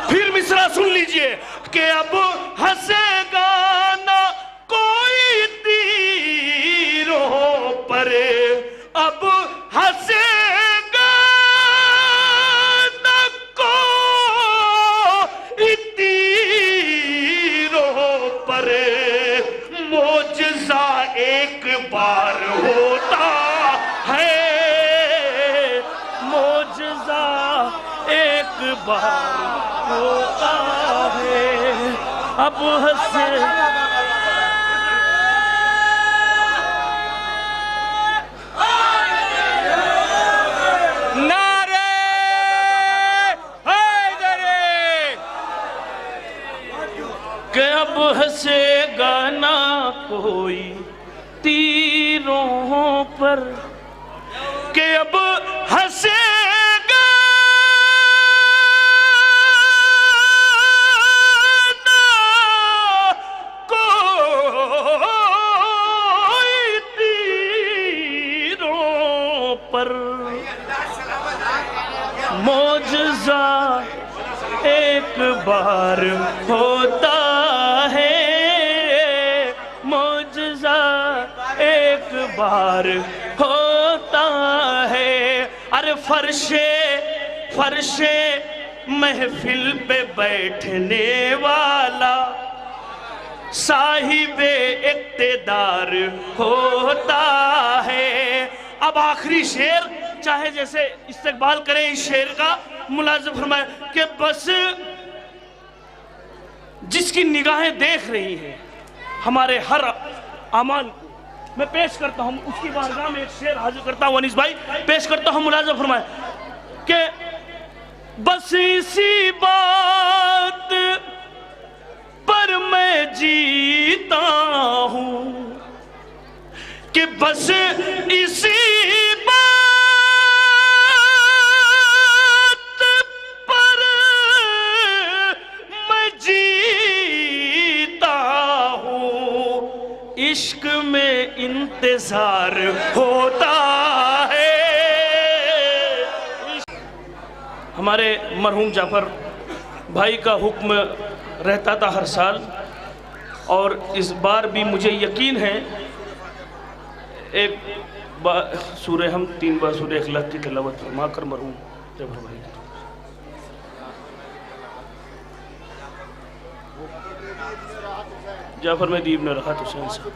फिर मिसरा सुन लीजिए कि अब हंसेगा ना कोई तीरों पर, अब हंसेगा ना कोई तीरों पर, मोजज़ा एक बार होता है, मोजज़ा एक बार होता है, अब हंसे कि अब हंसेगा ना कोई तीरों पर, कि अब हंसेगा ना कोई तीरों पर, मोजज़ा एक बार होता है, मोजज़ा एक बार होता है। अरे फर्शे महफिल पे बैठने वाला साहिबे इक़्तिदार होता है। अब आखिरी शेर, चाहे जैसे इस्तेक़बाल करें इस शेर का, मुलाज़ा फरमाए कि बस जिसकी निगाहें देख रही हैं हमारे हर अमाल को, मैं पेश करता हूं उसकी बारगाह में एक शेर हाजिर करता हूं। अनीस भाई पेश करता हूं, मुलाज़ा फरमाए कि बस इसी बात पर मैं जीता हूं, कि बस इसी इश्क में इंतजार होता है। हमारे मरहूम जाफर भाई का हुक्म रहता था हर साल, और इस बार भी मुझे यकीन है एक बार सूरह हम 3 बार सूरह इखलास की तिलावत फरमा कर मरहूम जाफर भाई जाफर में दीब ने रहा हुसैन साहब।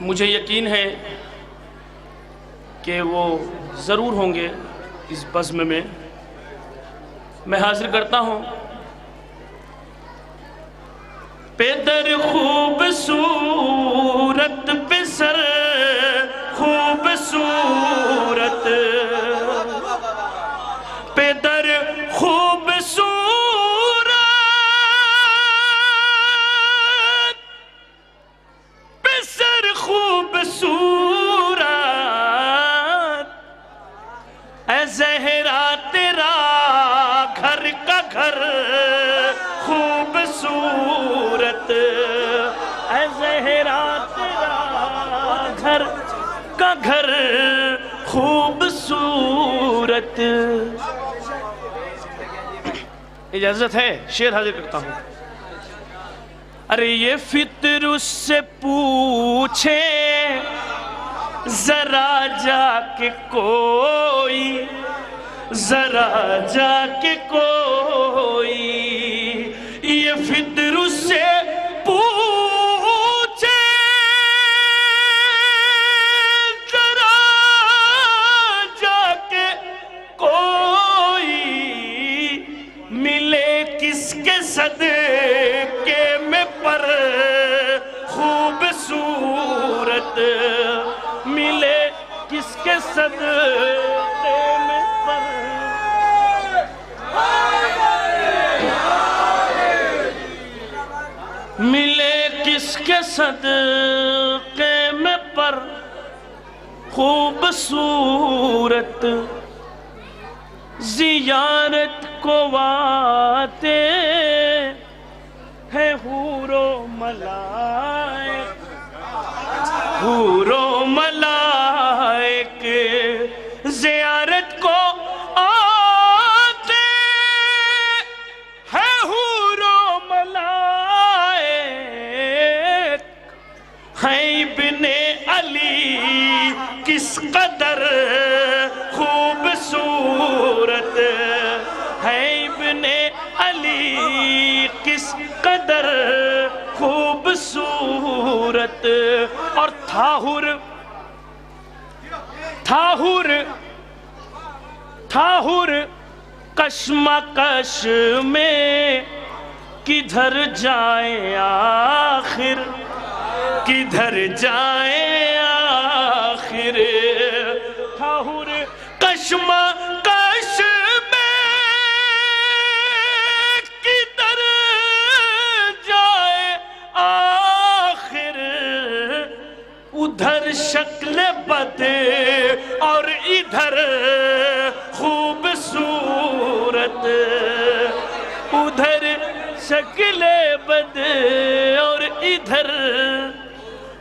मुझे यकीन है कि वो ज़रूर होंगे इस बज़्म में। मैं हाजिर करता हूँ पेदर खूबसूरत पेसर खूबसूरत पेदर खूबसूरत पेसर खूबसूरत ऐ ज़हरा तेरा घर का घर खूबसूरत ऐ ज़हरा तेरा घर का घर खूबसूरत। इजाजत है, शेर हाजिर करता हूं। अरे ये फितर उससे पूछे जरा जाके कोई, जरा जाके कोई, ये फितर उससे पूछे जरा जाके कोई, मिले किसके सदके में पर खूबसूरत, मिले किसके सदके में पर। मिले किसके सदके में पर खूबसूरत, जियारत को आते हैं हूरो मलाइक, हूरो मलाइक, जियारत को आते हैं हूरो मलाइक, हैं इब्ने अली किस कदर खूबसूरत, है इब्ने अली किस कदर खूबसूरत। और थाहुर थाहुर थाहुर कश्मकश में किधर जाए आखिर, किधर जाए आखिर। थाहुर कश्मकश में किधर जाए आखिर, उधर शक्ल बद और इधर खूबसूरत, उधर शक्ल बद और इधर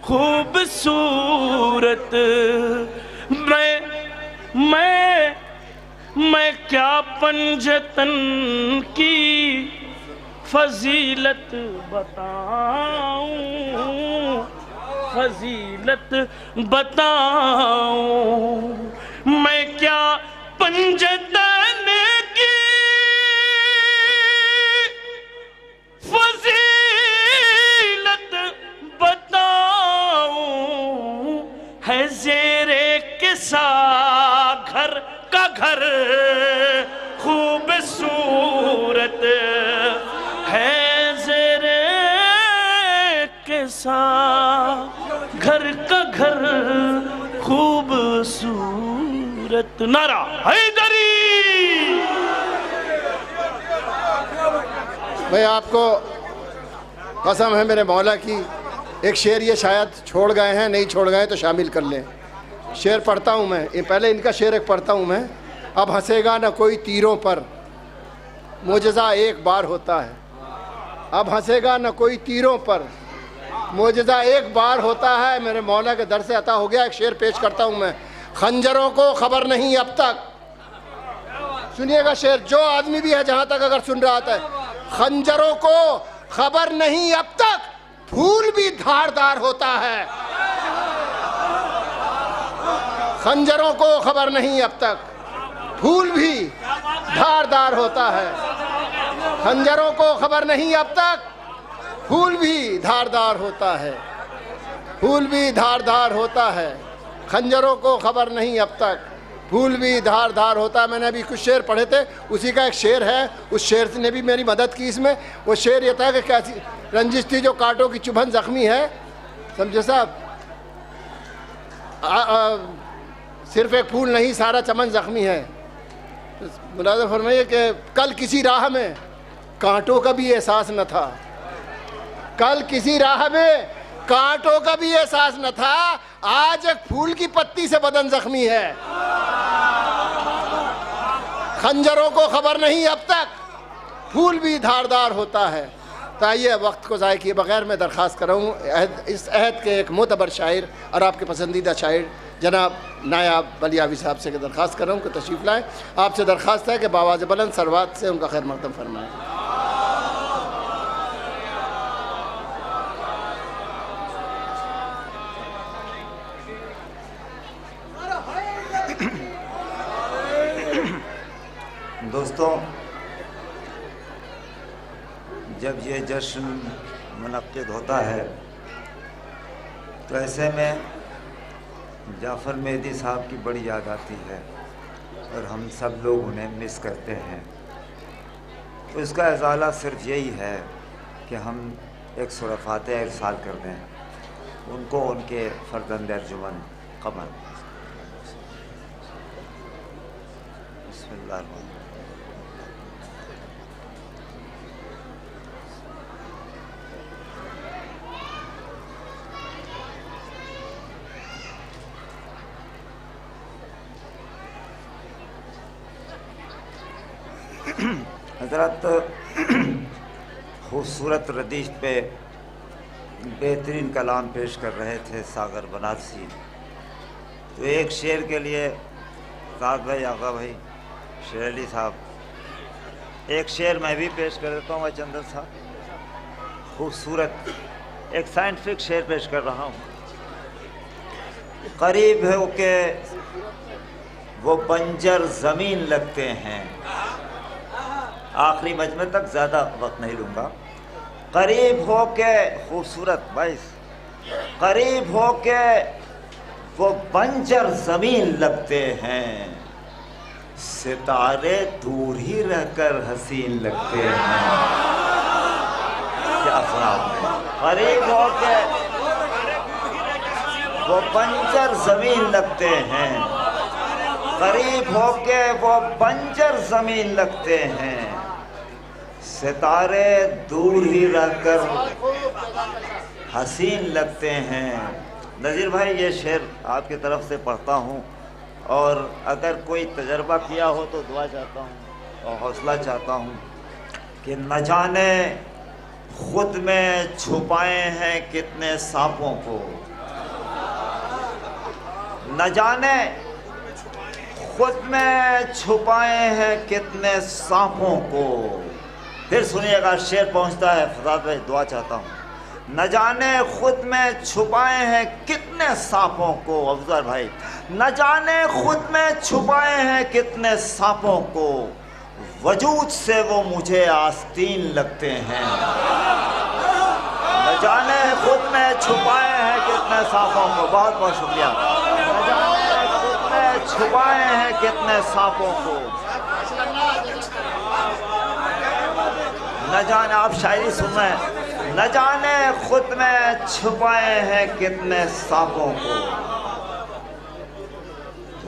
खूबसूरत। मैं क्या पंजतन की फजीलत बताऊं, फजीलत बताऊं। मैं क्या पंजतन की फजीलत बताऊं, है ज़ेरे के साथ घर का घर खूबसूरत, है ज़ेरे के साथ घर का घर खूबसूरत। नारा हैदरी। भाई आपको कसम है मेरे मौला की, एक शेर ये शायद छोड़ गए हैं, नहीं छोड़ गए तो शामिल कर लें। शेर पढ़ता हूँ मैं, ये पहले इनका शेर एक पढ़ता हूँ मैं। अब हंसेगा न कोई तीरों पर, मोजज़ा एक बार होता है। अब हंसेगा न कोई तीरों पर, मोजज़ा एक बार होता है। मेरे मौला के दर से अता हो गया। एक शेर पेश करता हूँ मैं। खंजरों को खबर नहीं अब तक, सुनिएगा शेर, जो आदमी भी है जहाँ तक अगर सुन रहा था। खंजरों को खबर नहीं अब तक, फूल भी धारदार होता है। खंजरों को खबर नहीं अब तक, फूल भी धारदार होता है। खंजरों को खबर नहीं अब तक, फूल भी धारदार होता है। फूल भी धार धार होता है, खंजरों को खबर नहीं अब तक, फूल भी धार धार होता है। मैंने अभी कुछ शेर पढ़े थे, उसी का एक शेर है, उस शेर ने भी मेरी मदद की इसमें। वो शेर ये था कि कैसी रंजिश थी जो कांटों की चुभन जख्मी है, समझे साहब, सिर्फ एक फूल नहीं सारा चमन जख्मी है। मुलाज़ा फरमाइए कि कल किसी राह में कांटों का भी एहसास न था, कल किसी राह में कांटों का भी एहसास न था, आज एक फूल की पत्ती से बदन जख्मी है। खंजरों को खबर नहीं अब तक, फूल भी धारदार होता है। तो आइए वक्त को ज़ाय किए बगैर मैं दरख्वास्त कर रहा हूँ इस अहद के एक मोतबर शायर और आपके पसंदीदा शायर जनाब नायाब बलियावी साहब से दरख्वास्त कर रहा हूँ कि तशरीफ़ लाएँ। आपसे दरख्वास्त है कि बावाज़ बुलंद सरवात से उनका खैर मक़दम फरमाएँ। दोस्तों, जब ये जश्न मुनक़्क़िद होता है तो ऐसे में जाफ़र मेहदी साहब की बड़ी याद आती है और हम सब लोग उन्हें मिस करते हैं। तो इसका इज़ाला सिर्फ यही है कि हम एक सूरह फ़ातिहा इरसाल कर दें उनको, उनके फ़र्ज़ंद अर्जुमन क़मर। बिस्मिल्लाह। हज़रत खूबसूरत रदीफ पे बेहतरीन कलाम पेश कर रहे थे सागर बनारसी। तो एक शेर के लिए साद भाई, आगा भाई, शेर अली साहब, एक शेर मैं भी पेश कर देता हूँ। चंदर साहब, खूबसूरत एक साइंटिफिक शेर पेश कर रहा हूँ। करीब है के वो बंजर ज़मीन लगते हैं, आखिरी मजमे तक ज़्यादा वक्त नहीं लूँगा। करीब हो के खूबसूरत बाइस, करीब हो के वो बंजर ज़मीन लगते हैं, सितारे दूर ही रहकर हसीन लगते हैं। क्या सुना आपने? करीब हो के वो बंजर ज़मीन लगते हैं, करीब हो के वो बंजर ज़मीन लगते हैं, सितारे दूर ही रहकर हसीन लगते हैं। नज़ीर भाई, ये शेर आपकी तरफ से पढ़ता हूँ और अगर कोई तजर्बा किया हो तो दुआ चाहता हूँ और हौसला चाहता हूँ कि न जाने खुद में छुपाए हैं कितने सांपों को, न जाने खुद में छुपाए हैं कितने सांपों को। फिर सुनिएगा, शेर पहुंचता है। फज़ाद भाई, दुआ चाहता हूँ। न जाने खुद में छुपाए हैं कितने सांपों को, अफजल भाई, न जाने खुद में छुपाए हैं कितने सांपों को, वजूद से वो मुझे आस्तीन लगते हैं। न जाने खुद में छुपाए हैं कितने सांपों को, बहुत बहुत शुक्रिया। न जाने खुद में छुपाए हैं कितने सांपों को, न जाने, आप शायरी सुन रहे हैं, न जाने खुद में छुपाए हैं कितने सांपों को,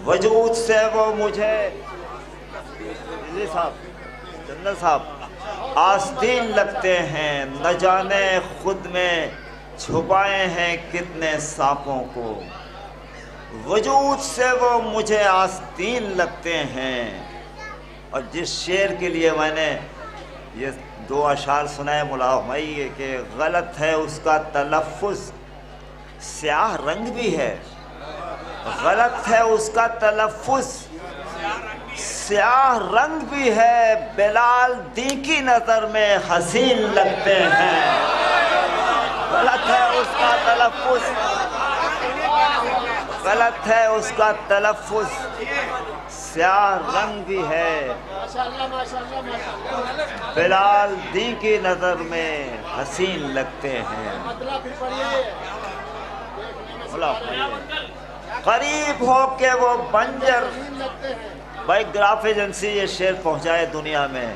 वजूद से वो मुझे, जी साहब, चंदन साहब, आस्तीन लगते हैं। न जाने खुद में छुपाए हैं कितने सांपों को, वजूद से वो मुझे आस्तीन लगते हैं। और जिस शेर के लिए मैंने ये दो अशार सुनाए मुलाहमाई के गलत है उसका तलफ़्फ़ुज़, स्याह रंग भी है, गलत है उसका तलफ़्फ़ुज़, स्याह रंग भी है, बिलाल दी की नज़र में हसीन लगते हैं। गलत है उसका तलफ़्फ़ुज़, गलत है उसका तलफ़्फ़ुज़, स्याह रंग भी है, बिलाल दी की नज़र में हसीन लगते हैं। करीब हो के वो बंजर। भाई ग्राफ एजेंसी ये शेर पहुंचाए दुनिया में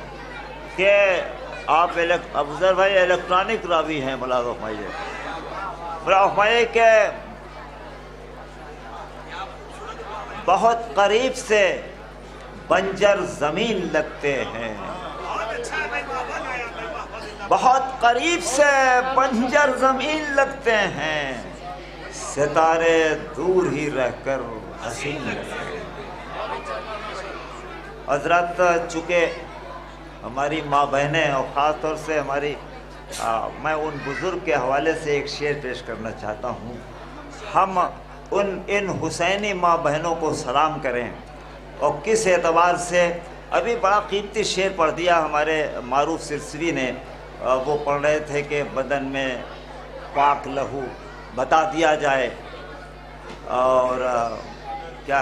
कि आप अफजल भाई इलेक्ट्रॉनिक रावी हैं। मुलाज़ फरमाइए के बहुत करीब से बंजर ज़मीन लगते हैं, बहुत करीब से बंजर ज़मीन लगते हैं, सितारे दूर ही रहकर हसीन लगते हैं। हजरत चूँकि हमारी माँ बहनें और ख़ास तौर से हमारी मैं उन बुज़ुर्ग के हवाले से एक शेर पेश करना चाहता हूँ। हम इन हुसैनी माँ बहनों को सलाम करें और किस एतबार से। अभी बड़ा कीमती शेर पढ़ दिया हमारे मारूफ सिरसवी ने। वो पढ़ रहे थे कि बदन में पाक लहू बता दिया जाए और क्या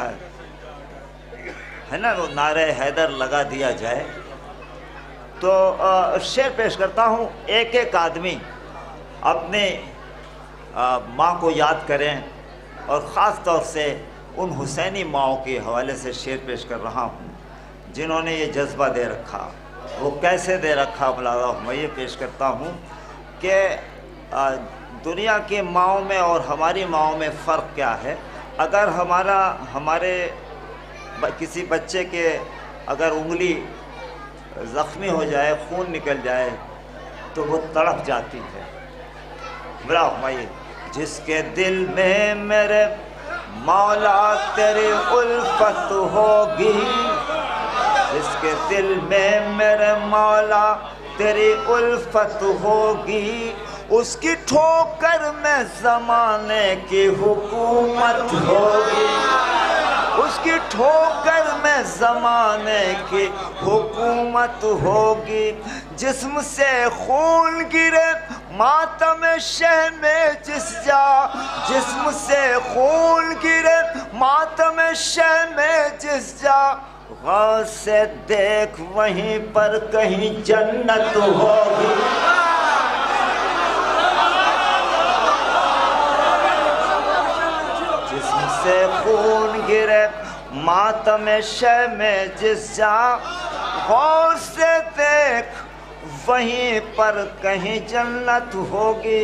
है ना वो नारे हैदर लगा दिया जाए। तो शेर पेश करता हूँ। एक एक आदमी अपने माँ को याद करें और ख़ास तौर से उन हुसैनी माओं के हवाले से शेर पेश कर रहा हूँ जिन्होंने ये जज्बा दे रखा। वो कैसे दे रखा मुलाज़ मैं ये पेश करता हूँ कि दुनिया की माओं में और हमारी माओं में फ़र्क क्या है। अगर हमारे किसी बच्चे के अगर उंगली ज़ख्मी हो जाए, खून निकल जाए तो वो तड़प जाती है। बड़ा भाई जिसके दिल में मेरे मौला तेरी उल्फत होगी, जिसके दिल में मेरे मौला तेरी उल्फत होगी, उसकी ठोकर में ज़माने की हुकूमत होगी, उसकी ठोकर में ज़माने की हुकूमत होगी। जिस्म से खून गिरे मातम शह में जिस्म से खून गिरे मातम शह में गौर से देख वहीं पर कहीं जन्नत होगी। जिस्म से खून गिरे मातम शह में गौर से देख वहीं पर कहीं जन्नत होगी।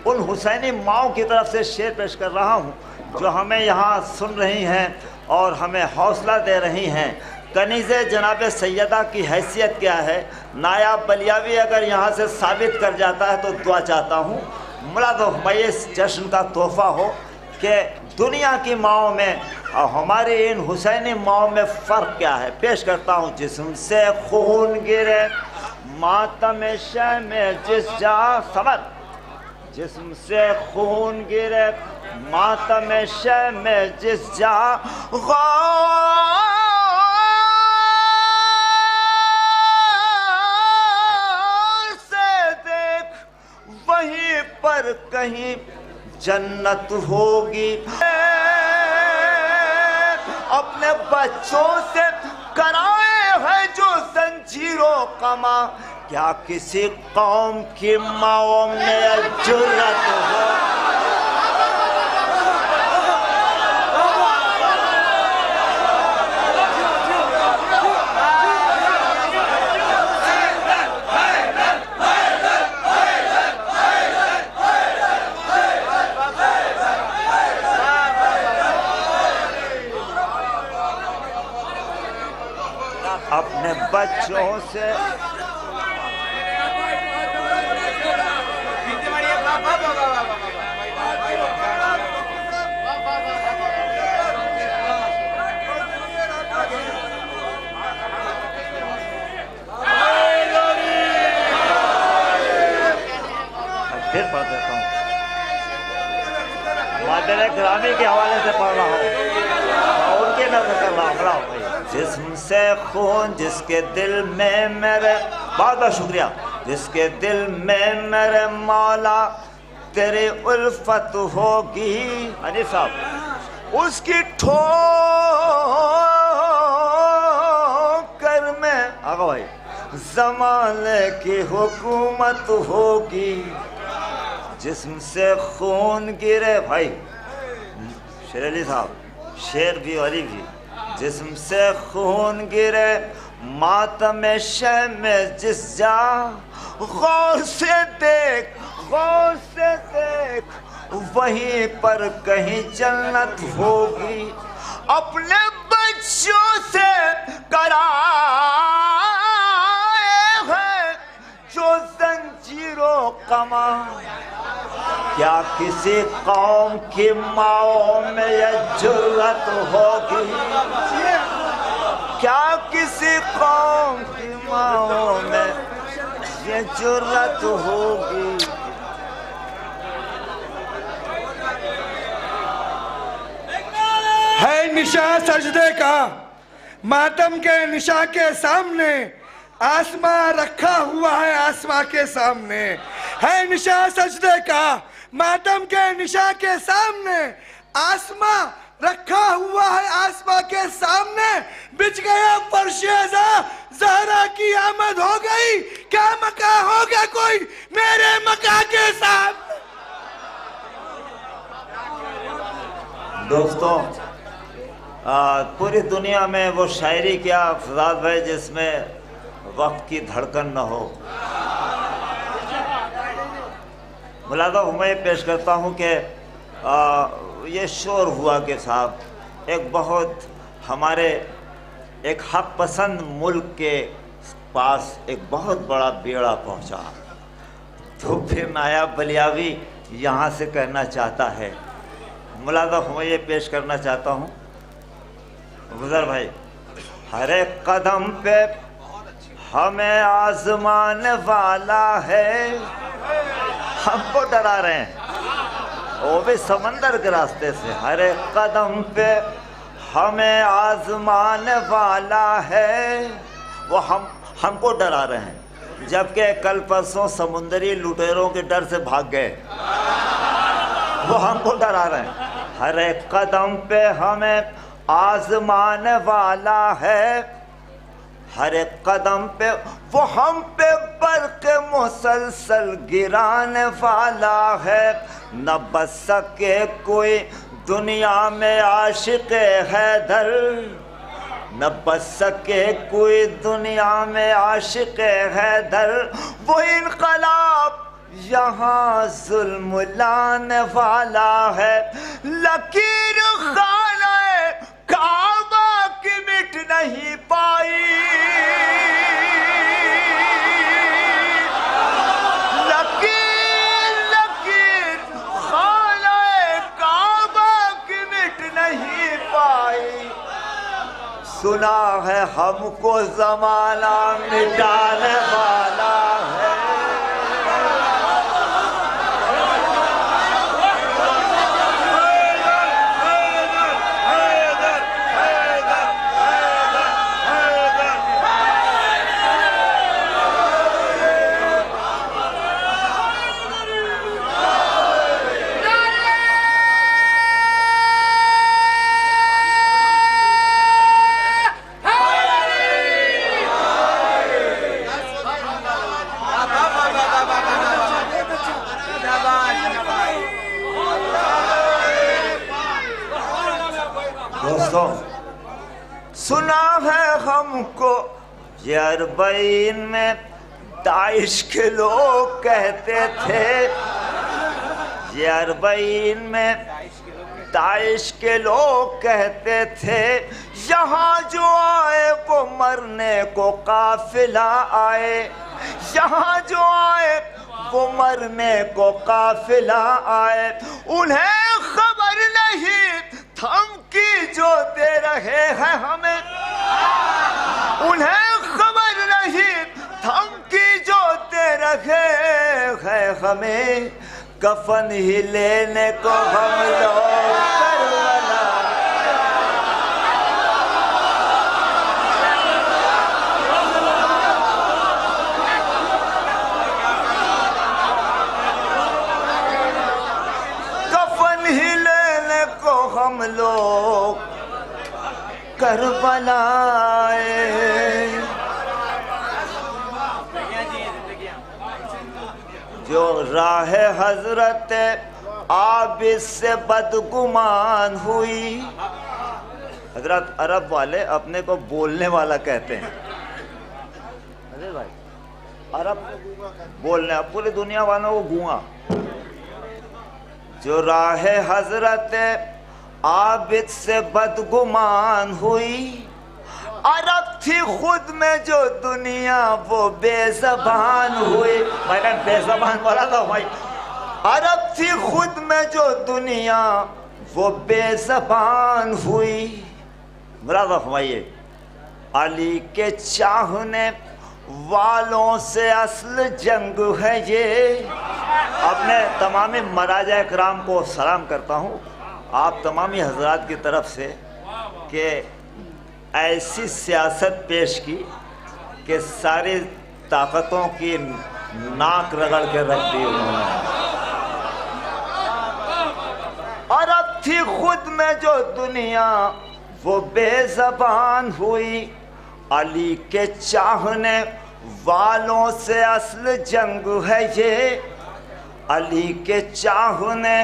उन हुसैनी माओं की तरफ से शेर पेश कर रहा हूँ जो हमें यहाँ सुन रही हैं और हमें हौसला दे रही हैं। कनीज़े जनाब सैयदा की हैसियत क्या है, नायाब बलियावी अगर यहाँ से साबित कर जाता है तो दुआ चाहता हूँ मुलाद मैं इस जश्न का तोहफ़ा हो कि दुनिया की माओं में और हमारी इन हुसैनी माओं में फ़र्क क्या है। पेश करता हूँ। जिस्म से खून गिरे मातम शह में सबर, जिस्म से खून गिरे मातम शह में से देख वहीं पर कहीं जन्नत होगी। अपने बच्चों से कराए है जो जंजीरों कमा, क्या किसी कौम की माओं में जुर्रत हो। अपने बच्चों से फिर पढ़ देता हूँ। मादर ग्रामी के हवाले से पढ़ रहा हूँ, उनके नजर कर रहा हूँ। जिस्म से खून जिसके दिल में मेरे, बहुत बहुत शुक्रिया, जिसके दिल में मेरे मौला तेरी उल्फत होगी। अनिल साहब उसकी ठोकर में आगा भाई ज़माने की हुकूमत होगी। जिस्म से खून गिरे भाई शेर अली साहब, शेर भी अली भी। जिस्म से खून गिरे मातम शह में जिस जा, गौर से देख वहीं पर कहीं जन्नत होगी। अपने बच्चों से कराए हैं जो जंजीरों कमा, क्या किसी कौम की माओं में यह जुर्रत होगी? क्या किसी कौम की माओं में ये जुर्रत होगी? है निशा सजदे का मातम के निशा के सामने, आसमां रखा हुआ है आसमां के सामने। है निशा सजदे का मातम के निशा के सामने, आसमां रखा हुआ है आसमां के सामने। बिछ गया फर्शेज़ा ज़हरा की आमद हो गई, क्या मका होगा कोई मेरे मका के सामने। दोस्तों, पूरी दुनिया में वो शायरी क्या फजाद भाई जिसमें वक्त की धड़कन न हो। मुलादा मैं पेश करता हूँ कि ये शोर हुआ कि साहब एक बहुत हमारे एक हक पसंद मुल्क के पास एक बहुत बड़ा बेड़ा पहुँचा। तो फिर नायाब बलियावी यहाँ से कहना चाहता है, मुलादा मैं ये पेश करना चाहता हूँ गुजर भाई, हर एक कदम पे हमें आजमाने वाला है। हमको डरा रहे हैं वो भी समंदर के रास्ते से। हर एक कदम पे हमें आजमाने वाला है, वो हमको डरा रहे हैं। जबकि कल परसों समुंदरी लुटेरों के डर से भाग गए, वो हमको डरा रहे हैं। हर एक कदम पे हमें आजमाने वाला है, हर एक कदम पे वो हम पे बर्क़ मुसलसल गिराने वाला है। न बच सके कोई दुनिया में आशिक़ हैदर, न बच सके कोई दुनिया में आशिक़ हैदर। वो इनकलाब यहाँ जुल्म लाने वाला है। लकीर खाना काबा की मिट नहीं पाई, लकीर खाना काबा की मिट नहीं पाई। सुना है हमको जमाना मिटाने वाला है। दोस्तों, सुना है हमको ये अरबईन में दाइश के लोग कहते थे, ये अरबईन में दाइश के लोग कहते थे। यहाँ जो आए वो मरने को काफिला आए, यहाँ जो आए वो मरने को काफिला आए। उन्हें खबर नहीं धमकी जो दे रहे हैं हमें, उन्हें खबर नहीं धमकी जो दे रहे हैं हमें। कफन ही लेने को हम लोग करबला, कफन ही लेने को हम लोग करबला आए। जो राह हजरत आबिद से बदगुमान हुई। हजरत अरब वाले अपने को बोलने वाला कहते हैं। अरे भाई, अरब बोलने, पूरी दुनिया वालों को गूंगा। जो राह हजरत आबिद से बदगुमान हुई, अरब थी खुद में जो दुनिया वो बेज़बान हुई। मैंने बेज़बान बोला था भाई। अरब थी खुद में जो दुनिया वो बेज़बान हुई। मुराद फरमाइए, अली के चाहने वालों से असल जंग है ये। अपने तमामी मराजा इकराम को सलाम करता हूँ, आप तमामी हजरात की तरफ से, कि ऐसी सियासत पेश की कि सारी ताकतों की नाक रगड़ के रख दी उन्होंने। अरब थी खुद में जो दुनिया वो बेज़बान हुई, अली के चाहने वालों से असल जंग है ये। अली के चाहने,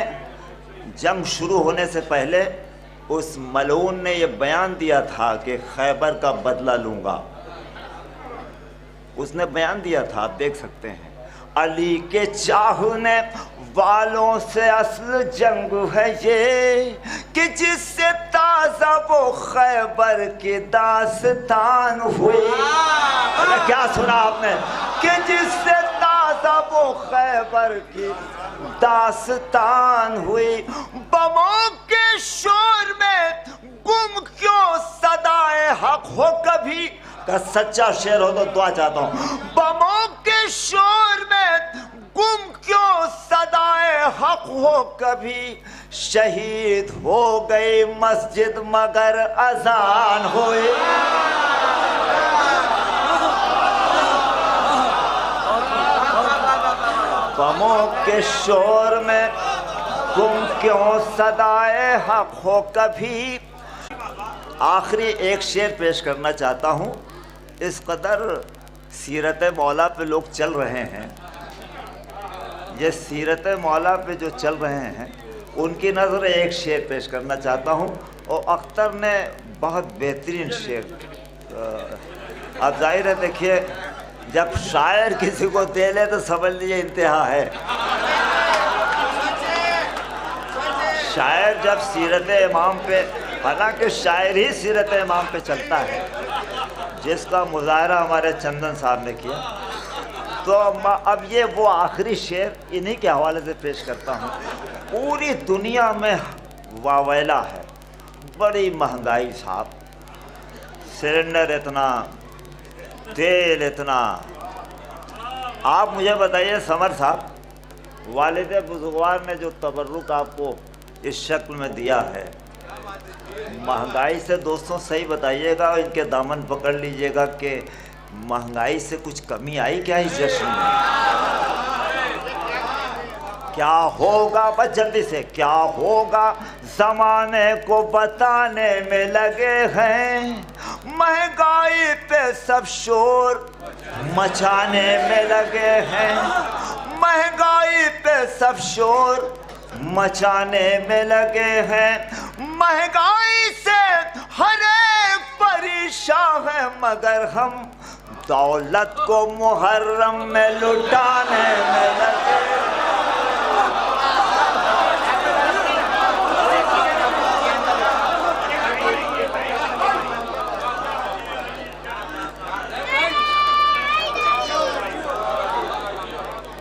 जंग शुरू होने से पहले उस मलून ने ये बयान दिया था कि खैबर का बदला लूंगा। उसने बयान दिया था, आप देख सकते हैं। अली के चाहने वालों से असल जंग है ये, कि जिससे ताज़ा वो खैबर की दास्तान हुई। क्या सुना आपने? कि जिससे ताज़ा वो खैबर की दास्तान हुई। बमों के शोर में गुम क्यों सदाए हक हो कभी। का सच्चा शेर हो तो दुआ चाहता हूँ। बमों के शोर में गुम क्यों सदाए हक हो कभी। शहीद हो गई मस्जिद मगर अजान हुई। बमों के शोर में गुम क्यों सदाए हक हो कभी। आखिरी एक शेर पेश करना चाहता हूँ। इस कदर सीरत मौला पे लोग चल रहे हैं, ये सीरत मौला पे जो चल रहे हैं उनकी नज़र एक शेर पेश करना चाहता हूँ। और अख्तर ने बहुत बेहतरीन शेर, अब जाहिर है देखिए, जब शायर किसी को दे ले तो समझ लीजिए इंतहा है। शायर जब सीरत इमाम पे, हालांकि शायर ही सीरत इमाम पे चलता है, जिसका मुजाहरा हमारे चंदन साहब ने किया, तो अब ये वो आखिरी शेर इन्हीं के हवाले से पेश करता हूँ। पूरी दुनिया में वावेला है, बड़ी महंगाई साहब, सिलेंडर इतना, तेल इतना। आप मुझे बताइए समर साहब, वालिद बुजुर्गवार ने जो तबर्रुक आपको इस शक्ल में दिया है, महंगाई से दोस्तों सही बताइएगा, इनके दामन पकड़ लीजिएगा कि महंगाई से कुछ कमी आई क्या इस जश्न में? क्या होगा, बस जल्दी से, क्या होगा ज़माने को बताने में लगे हैं। महंगाई पे सब शोर मचाने में लगे हैं। महंगाई पे सब शोर मचाने में लगे हैं। महंगाई से हर एक परेशान है, मगर हम दौलत को मुहर्रम में लुटाने में लगे।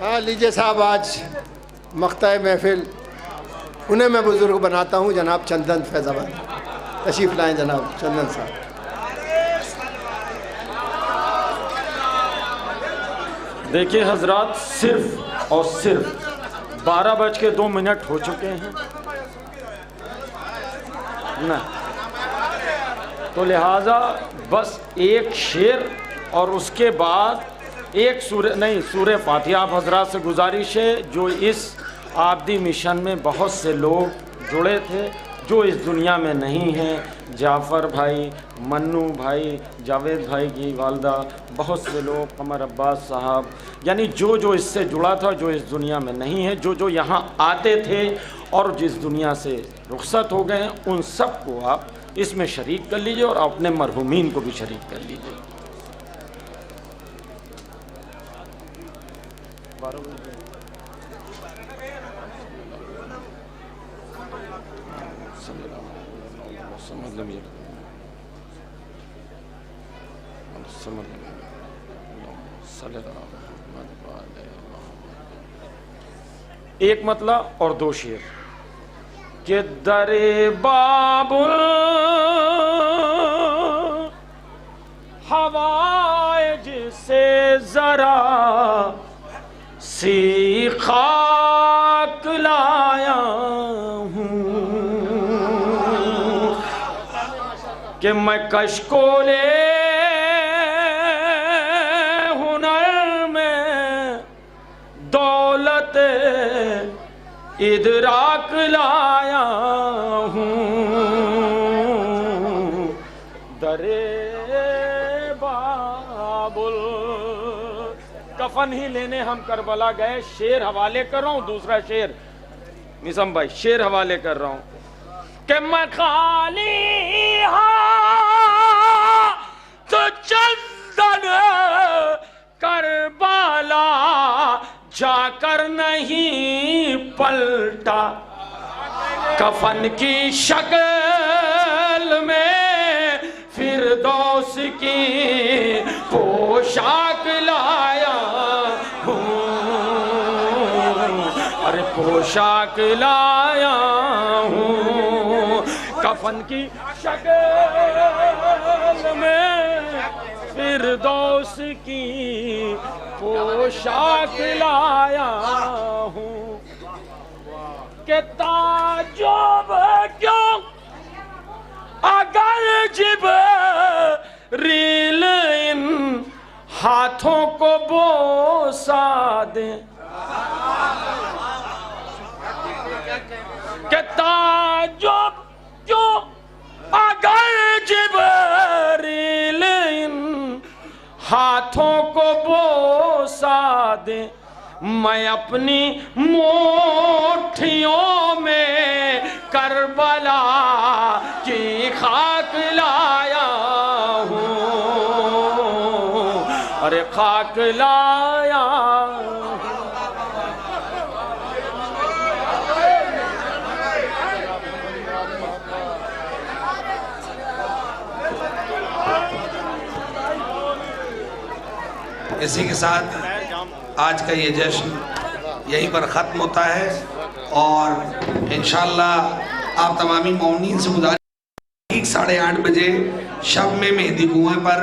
हाँ लीजिए साहब, आज मख्ता महफिल उन्हें मैं बुज़ुर्ग बनाता हूँ, जनाब चंदन फैज़ाबाद। तशरीफ़ लाएँ जनाब चंदन साहब। देखिए हजरात, सिर्फ और सिर्फ 12:02 हो चुके हैं ना, तो लिहाजा बस एक शेर और उसके बाद एक सूरह फातिहा। आप हजरात से गुजारिश है, जो इस आबदी मिशन में बहुत से लोग जुड़े थे जो इस दुनिया में नहीं हैं। जाफ़र भाई, मन्नू भाई, जावेद भाई की वालदा, बहुत से लोग, कमर अब्बास साहब, यानी जो जो इससे जुड़ा था, जो इस दुनिया में नहीं है, जो जो यहाँ आते थे और जिस दुनिया से रुखसत हो गए हैं, उन सब को आप इसमें शरीक कर लीजिए और अपने मरहूमीन को भी शरीक कर लीजिए। एक मतलब और दो शेर के दरे बाबुल हवाए जिसे जरा सी खाक लाया हूँ कि मैं कशकोले हुनर में दौलत इदराक लाया हूँ। दरे बाबुल कफन ही लेने हम करबला गए। शेर हवाले कर रहा हूँ, दूसरा शेर निसम भाई शेर हवाले कर रहा हूँ कि मैं खाली तो चंदन करबला जाकर नहीं पलटा, कफन की शक्ल में फिरदौस की पोशाक लाया हूँ। अरे पोशाक लाया हूँ, कफन की शक्ल में फिरदौस की पोशाक लाया हूँ कि ताजुब क्यों अगर जिब्रील इन हाथों को बोसा दे, कि ताजुब क्यों अगर जिब्रील इन हाथों को बोसा दे, मैं अपनी मुट्ठियों में करबला की खाक लाया हूँ। अरे खाक लाया इसी के साथ आज का ये जश्न यहीं पर ख़त्म होता है और इंशाअल्लाह आप तमामी मौमीन से गुजारिश ठीक 8:30 बजे शब में मेहंदी कुएं पर